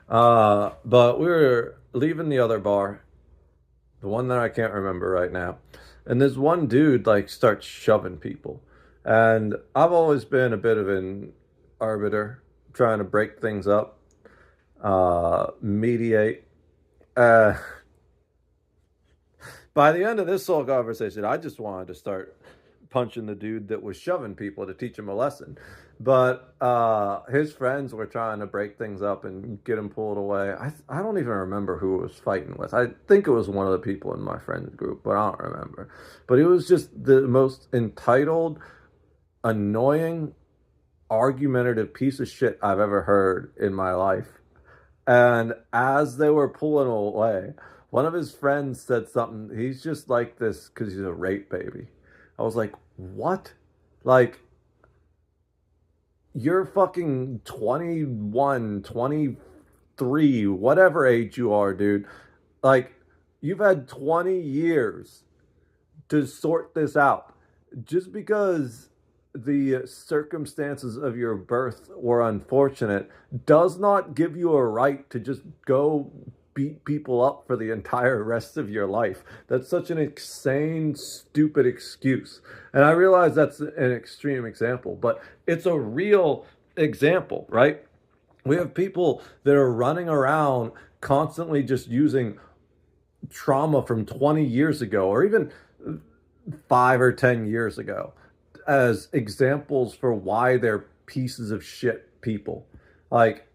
But we were leaving the other bar, the one that I can't remember right now. And this one dude like starts shoving people. And I've always been a bit of an arbiter, trying to break things up, mediate. Uh, by the end of this whole conversation, I just wanted to start punching the dude that was shoving people to teach him a lesson. But his friends were trying to break things up and get him pulled away. I don't even remember who it was fighting with. I think it was one of the people in my friends group, but I don't remember. But it was just the most entitled, annoying, argumentative piece of shit I've ever heard in my life. And as they were pulling away, one of his friends said something. He's just like this because he's a rape baby. I was like, what? Like, you're fucking 21, 23, whatever age you are, dude. Like, you've had 20 years to sort this out. Just because the circumstances of your birth were unfortunate does not give you a right to just go beat people up for the entire rest of your life. That's such an insane, stupid excuse. And I realize that's an extreme example, but it's a real example, right? We have people that are running around constantly just using trauma from 20 years ago or even 5 or 10 years ago as examples for why they're pieces of shit people. Like,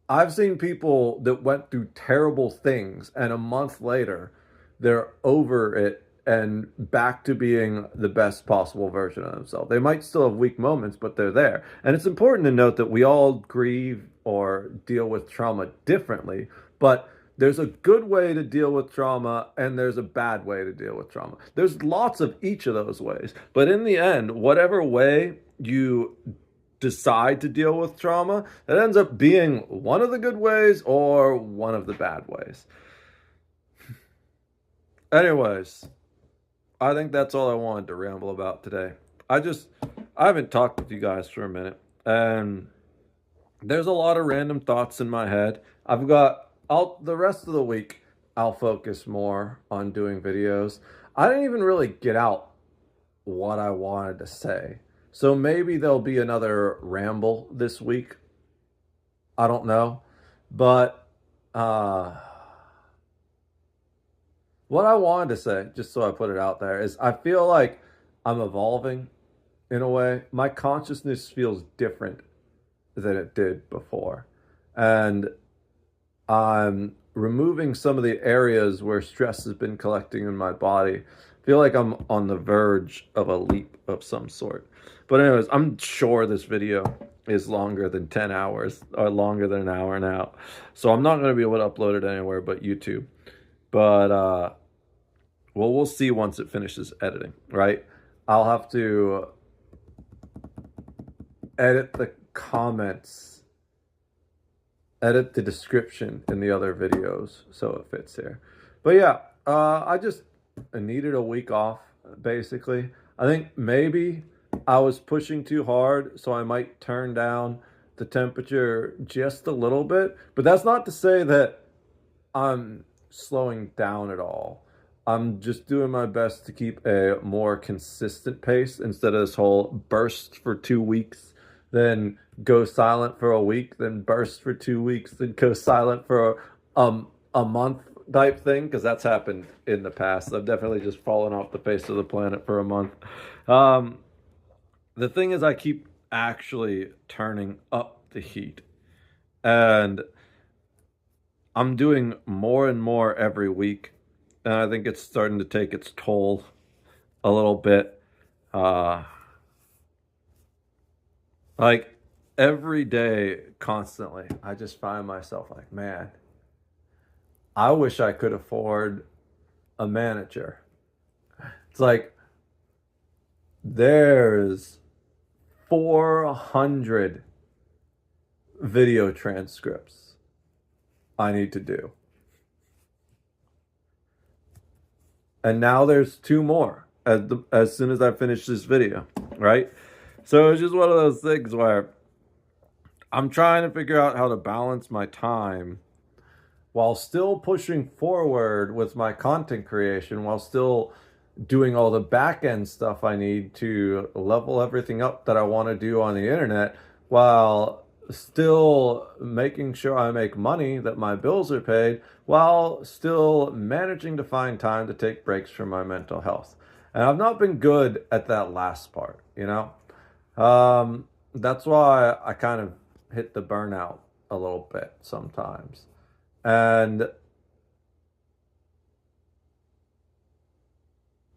I've seen people that went through terrible things and a month later they're over it and back to being the best possible version of themselves. They might still have weak moments, but they're there. And it's important to note that we all grieve or deal with trauma differently, but there's a good way to deal with trauma and there's a bad way to deal with trauma. There's lots of each of those ways. But in the end, whatever way you decide to deal with trauma, that ends up being one of the good ways or one of the bad ways. Anyways, I think that's all I wanted to ramble about today. I haven't talked with you guys for a minute, and there's a lot of random thoughts in my head. The rest of the week, I'll focus more on doing videos. I didn't even really get out what I wanted to say. So maybe there'll be another ramble this week. I don't know. But what I wanted to say, just so I put it out there, is I feel like I'm evolving in a way. My consciousness feels different than it did before. And I'm removing some of the areas where stress has been collecting in my body. I feel like I'm on the verge of a leap of some sort. But anyways, I'm sure this video is longer than 10 hours or longer than an hour now. So I'm not going to be able to upload it anywhere but YouTube. But, well, we'll see once it finishes editing, right? I'll have to edit the comments, edit the description in the other videos so it fits here. But yeah, I needed a week off, basically. I think maybe I was pushing too hard, so I might turn down the temperature just a little bit, but that's not to say that I'm slowing down at all. I'm just doing my best to keep a more consistent pace instead of this whole burst for 2 weeks, then go silent for a week, then burst for 2 weeks, then go silent for a month type thing, because that's happened in the past. I've definitely just fallen off the face of the planet for a month. Um, the thing is, I keep actually turning up the heat, and I'm doing more and more every week, and I think it's starting to take its toll a little bit. Uh, like every day, constantly, I just find myself like, man, I wish I could afford a manager. It's like there's 400 video transcripts I need to do. And now there's two more as soon as I finish this video, right? So it's just one of those things where I'm trying to figure out how to balance my time while still pushing forward with my content creation, while still doing all the back end stuff I need to level everything up that I want to do on the internet, while still making sure I make money, that my bills are paid, while still managing to find time to take breaks from my mental health. And I've not been good at that last part, you know? That's why I kind of hit the burnout a little bit sometimes. And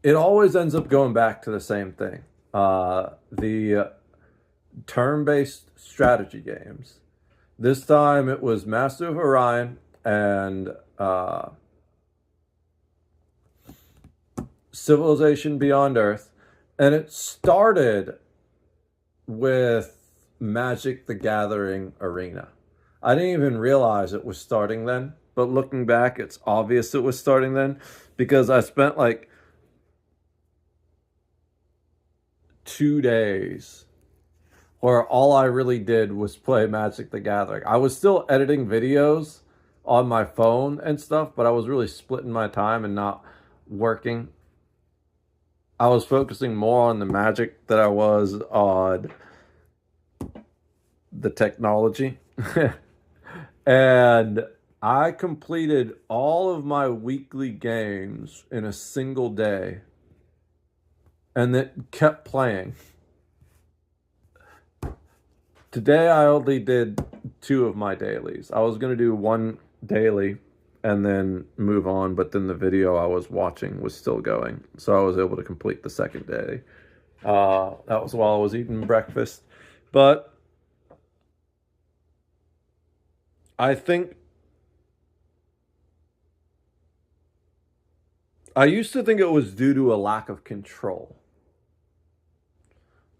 it always ends up going back to the same thing. The turn-based strategy games. This time it was Master of Orion and Civilization Beyond Earth. And it started with Magic the Gathering Arena. I didn't even realize it was starting then, but looking back, it's obvious it was starting then, because I spent like 2 days where all I really did was play Magic the Gathering. I was still editing videos on my phone and stuff, but I was really splitting my time and not working. I was focusing more on the Magic than I was on the technology. And I completed all of my weekly games in a single day and then kept playing. Today I only did 2 of my dailies. I was going to do 1 daily and then move on, but then the video I was watching was still going. So I was able to complete the second day. That was while I was eating breakfast. But I think I used to think it was due to a lack of control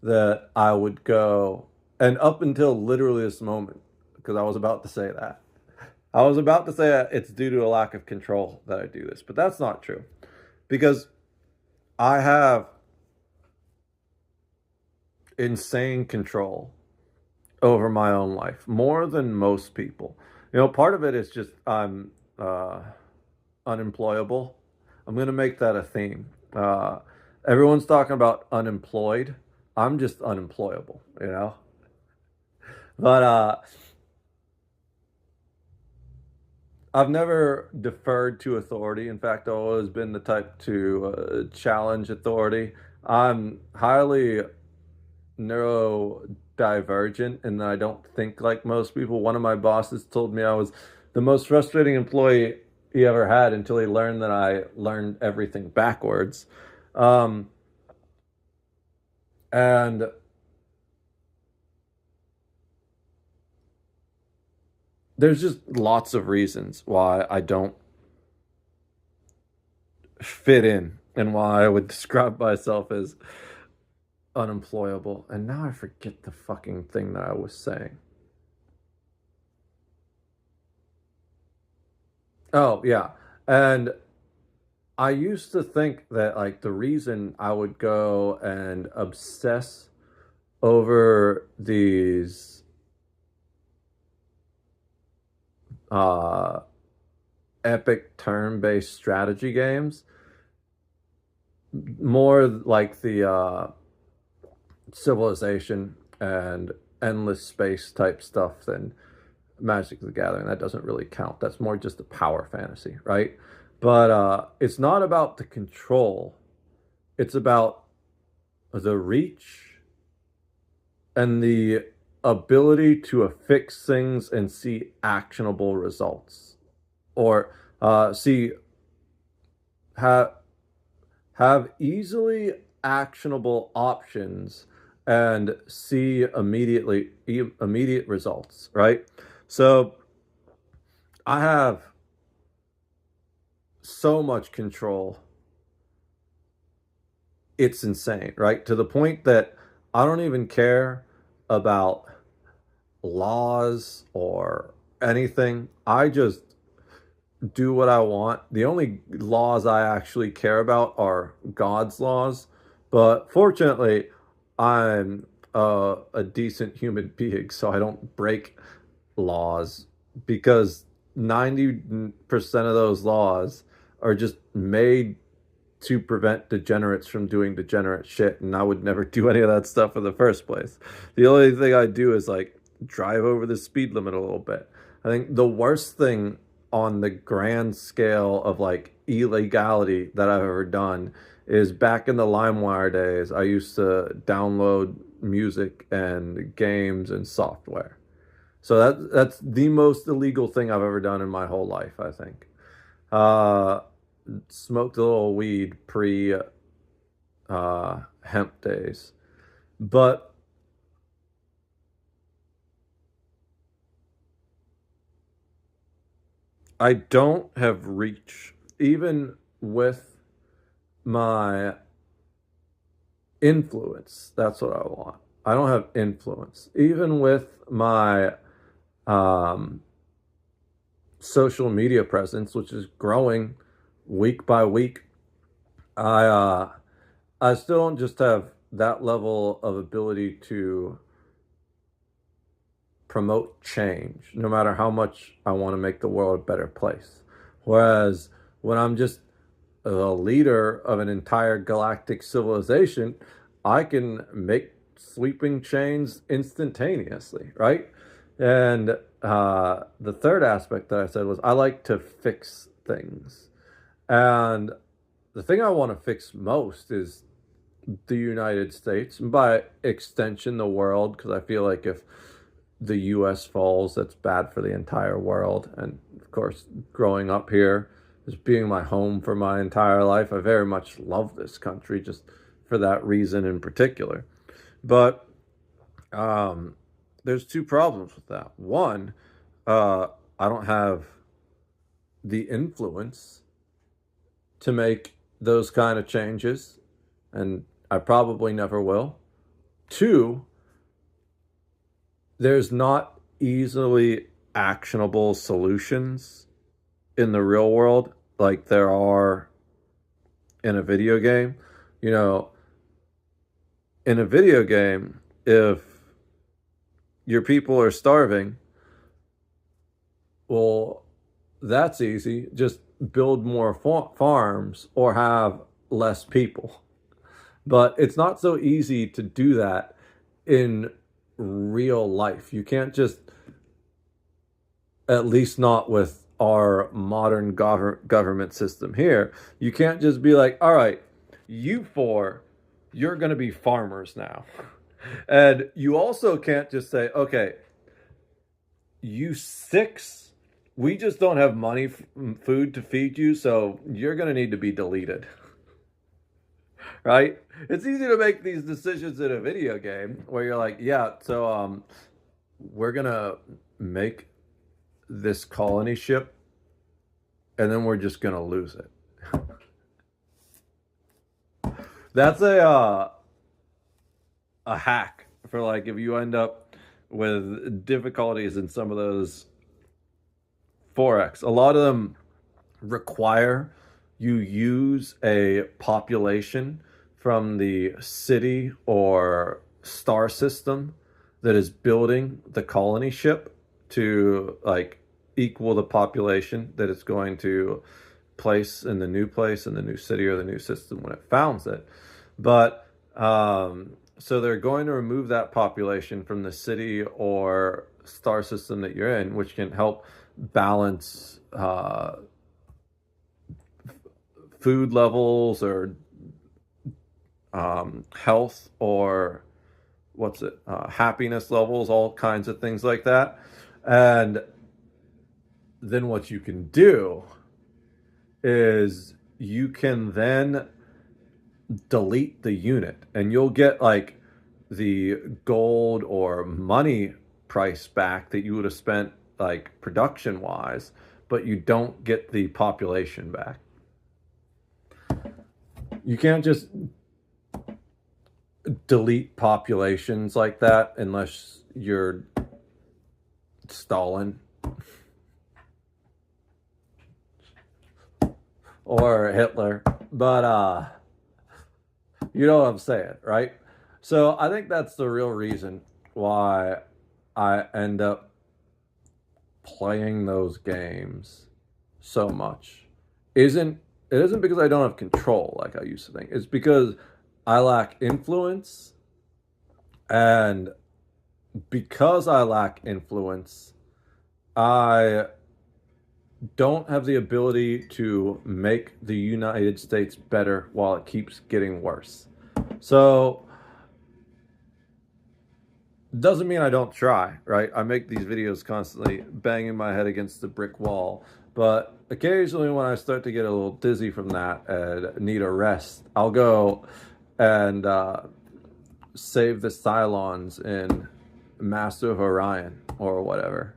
that I would go, and up until literally this moment, because I was about to say that. I was about to say it's due to a lack of control that I do this, but that's not true. Because I have insane control over my own life, more than most people. You know, part of it is just I'm unemployable. I'm going to make that a theme. Everyone's talking about unemployed. I'm just unemployable, you know? But I've never deferred to authority. In fact, I've always been the type to challenge authority. I'm highly neurodivergent and I don't think like most people. One of my bosses told me I was the most frustrating employee he ever had until he learned that I learned everything backwards. And there's just lots of reasons why I don't fit in and why I would describe myself as unemployable. And now I forget the fucking thing that I was saying. Oh, yeah. And I used to think that like the reason I would go and obsess over these uh, epic turn-based strategy games, more like the Civilization and Endless Space type stuff than Magic the Gathering. That doesn't really count. That's more just a power fantasy, right? But it's not about the control. It's about the reach and the ability to affix things and see actionable results, or see have have easily actionable options and see immediate results, right? So I have so much control. It's insane, right? To the point that I don't even care about laws or anything. I just do what I want. The only laws I actually care about are God's laws. But fortunately, I'm a decent human being, so I don't break laws, because 90% of those laws are just made to prevent degenerates from doing degenerate shit, and I would never do any of that stuff in the first place. The only thing I do is like drive over the speed limit a little bit. I think the worst thing on the grand scale of like illegality that I've ever done is back in the LimeWire days. I used to download music and games and software. So that's the most illegal thing I've ever done in my whole life, I think. Uh, Smoked a little weed pre hemp days. But I don't have reach, even with my influence. That's what I want. I don't have influence. Even with my um, social media presence, which is growing week by week, I I still don't just have that level of ability to promote change, no matter how much I want to make the world a better place. Whereas when I'm just the leader of an entire galactic civilization, I can make sweeping change instantaneously, right? And the third aspect that I said was I like to fix things. And the thing I want to fix most is the United States, and by extension, the world, because I feel like if the US falls, that's bad for the entire world. And of course, growing up here, just being my home for my entire life, I very much love this country just for that reason in particular. But um, there's two problems with that. One, uh, I don't have the influence to make those kind of changes, and I probably never will. Two, there's not easily actionable solutions in the real world like there are in a video game. You know, in a video game, if your people are starving, well, that's easy. Just build more farms or have less people. But it's not so easy to do that in real life. You can't just, at least not with our modern government system here, you can't just be like, all right, you four, you're going to be farmers now. And you also can't just say, okay, you six, we just don't have money, food to feed you, so you're going to need to be deleted. Right? It's easy to make these decisions in a video game where you're like, yeah, so we're going to make this colony ship and then we're just going to lose it. That's a hack for like if you end up with difficulties in some of those forex. A lot of them require you use a population from the city or star system that is building the colony ship to like equal the population that it's going to place in the new place, in the new city or the new system when it founds it. But so they're going to remove that population from the city or star system that you're in, which can help balance food levels or health or happiness levels, all kinds of things like that. And then what you can do is you can then delete the unit and you'll get like the gold or money price back that you would have spent like production wise, but you don't get the population back. You can't just delete populations like that unless you're Stalin or Hitler, but you know what I'm saying, right? So I think that's the real reason why I end up playing those games so much. It isn't because I don't have control like I used to think. It's because I lack influence, and because I lack influence, I don't have the ability to make the United States better while it keeps getting worse. So doesn't mean I don't try, right? I make these videos constantly banging my head against the brick wall, but occasionally when I start to get a little dizzy from that and need a rest, I'll go and save the Cylons in Master of Orion or whatever.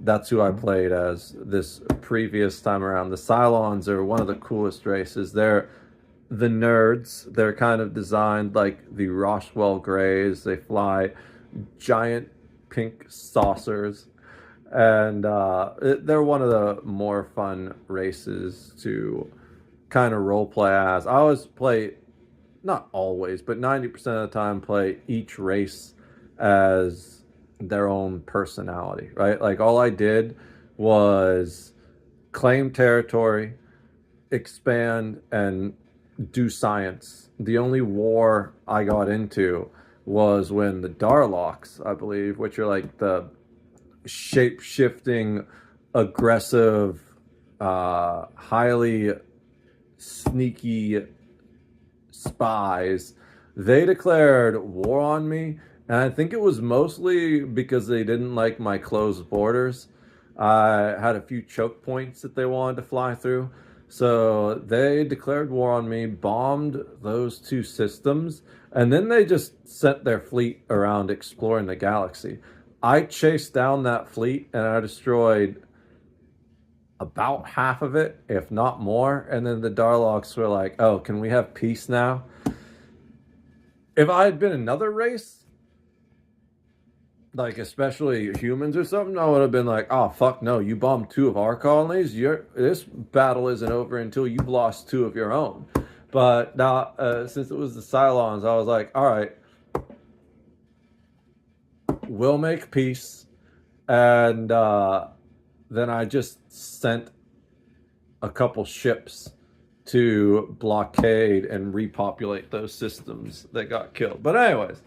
That's who I played as this previous time around. The Cylons are one of the coolest races. They're the nerds. They're kind of designed like the Roswell Greys. They fly giant pink saucers, and they're one of the more fun races to kind of role play as. I always play, not always, but 90% of the time play each race as their own personality, right? Like all I did was claim territory, expand, and do science. The only war I got into was when the Darlocks, I believe, which are like the shape-shifting, aggressive, highly sneaky spies, they declared war on me. And I think it was mostly because they didn't like my closed borders. I had a few choke points that they wanted to fly through. So they declared war on me, bombed those two systems, and then they just sent their fleet around exploring the galaxy. I chased down that fleet and I destroyed about half of it, if not more. And then the Darlocks were like, oh, can we have peace now? If I had been another race, like especially humans or something, I would have been like, oh fuck no, you bombed two of our colonies, this battle isn't over until you've lost two of your own. But now since it was the Cylons, I was like, all right, we'll make peace. And then I just sent a couple ships to blockade and repopulate those systems that got killed. But anyways,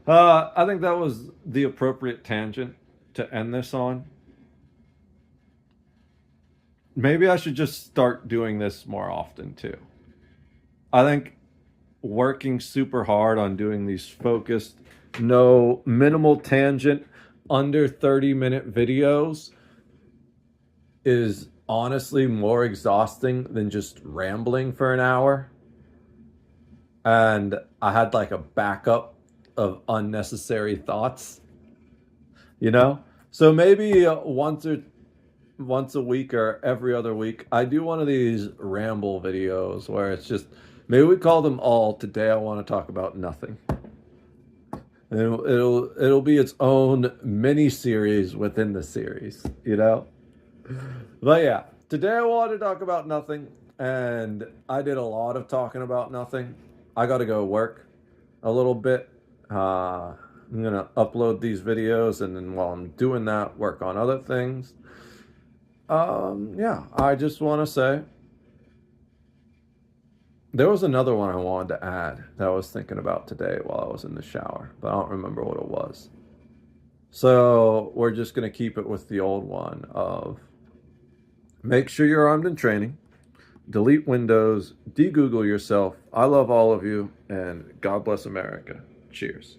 I think that was the appropriate tangent to end this on. Maybe I should just start doing this more often too. I think working super hard on doing these focused, no minimal tangent, under 30-minute videos is honestly more exhausting than just rambling for an hour. And I had like a backup of unnecessary thoughts, you know? So maybe once a week or every other week, I do one of these ramble videos where it's just, maybe we call them all Today I Want to Talk About Nothing. And it'll be its own mini series within the series, you know? But yeah, today I want to talk about nothing, and I did a lot of talking about nothing. I got to go work a little bit. I'm going to upload these videos, and then while I'm doing that, work on other things. Yeah, I just want to say there was another one I wanted to add that I was thinking about today while I was in the shower, but I don't remember what it was. So we're just going to keep it with the old one of make sure you're armed and training, delete Windows, de-Google yourself. I love all of you, and God bless America. Cheers.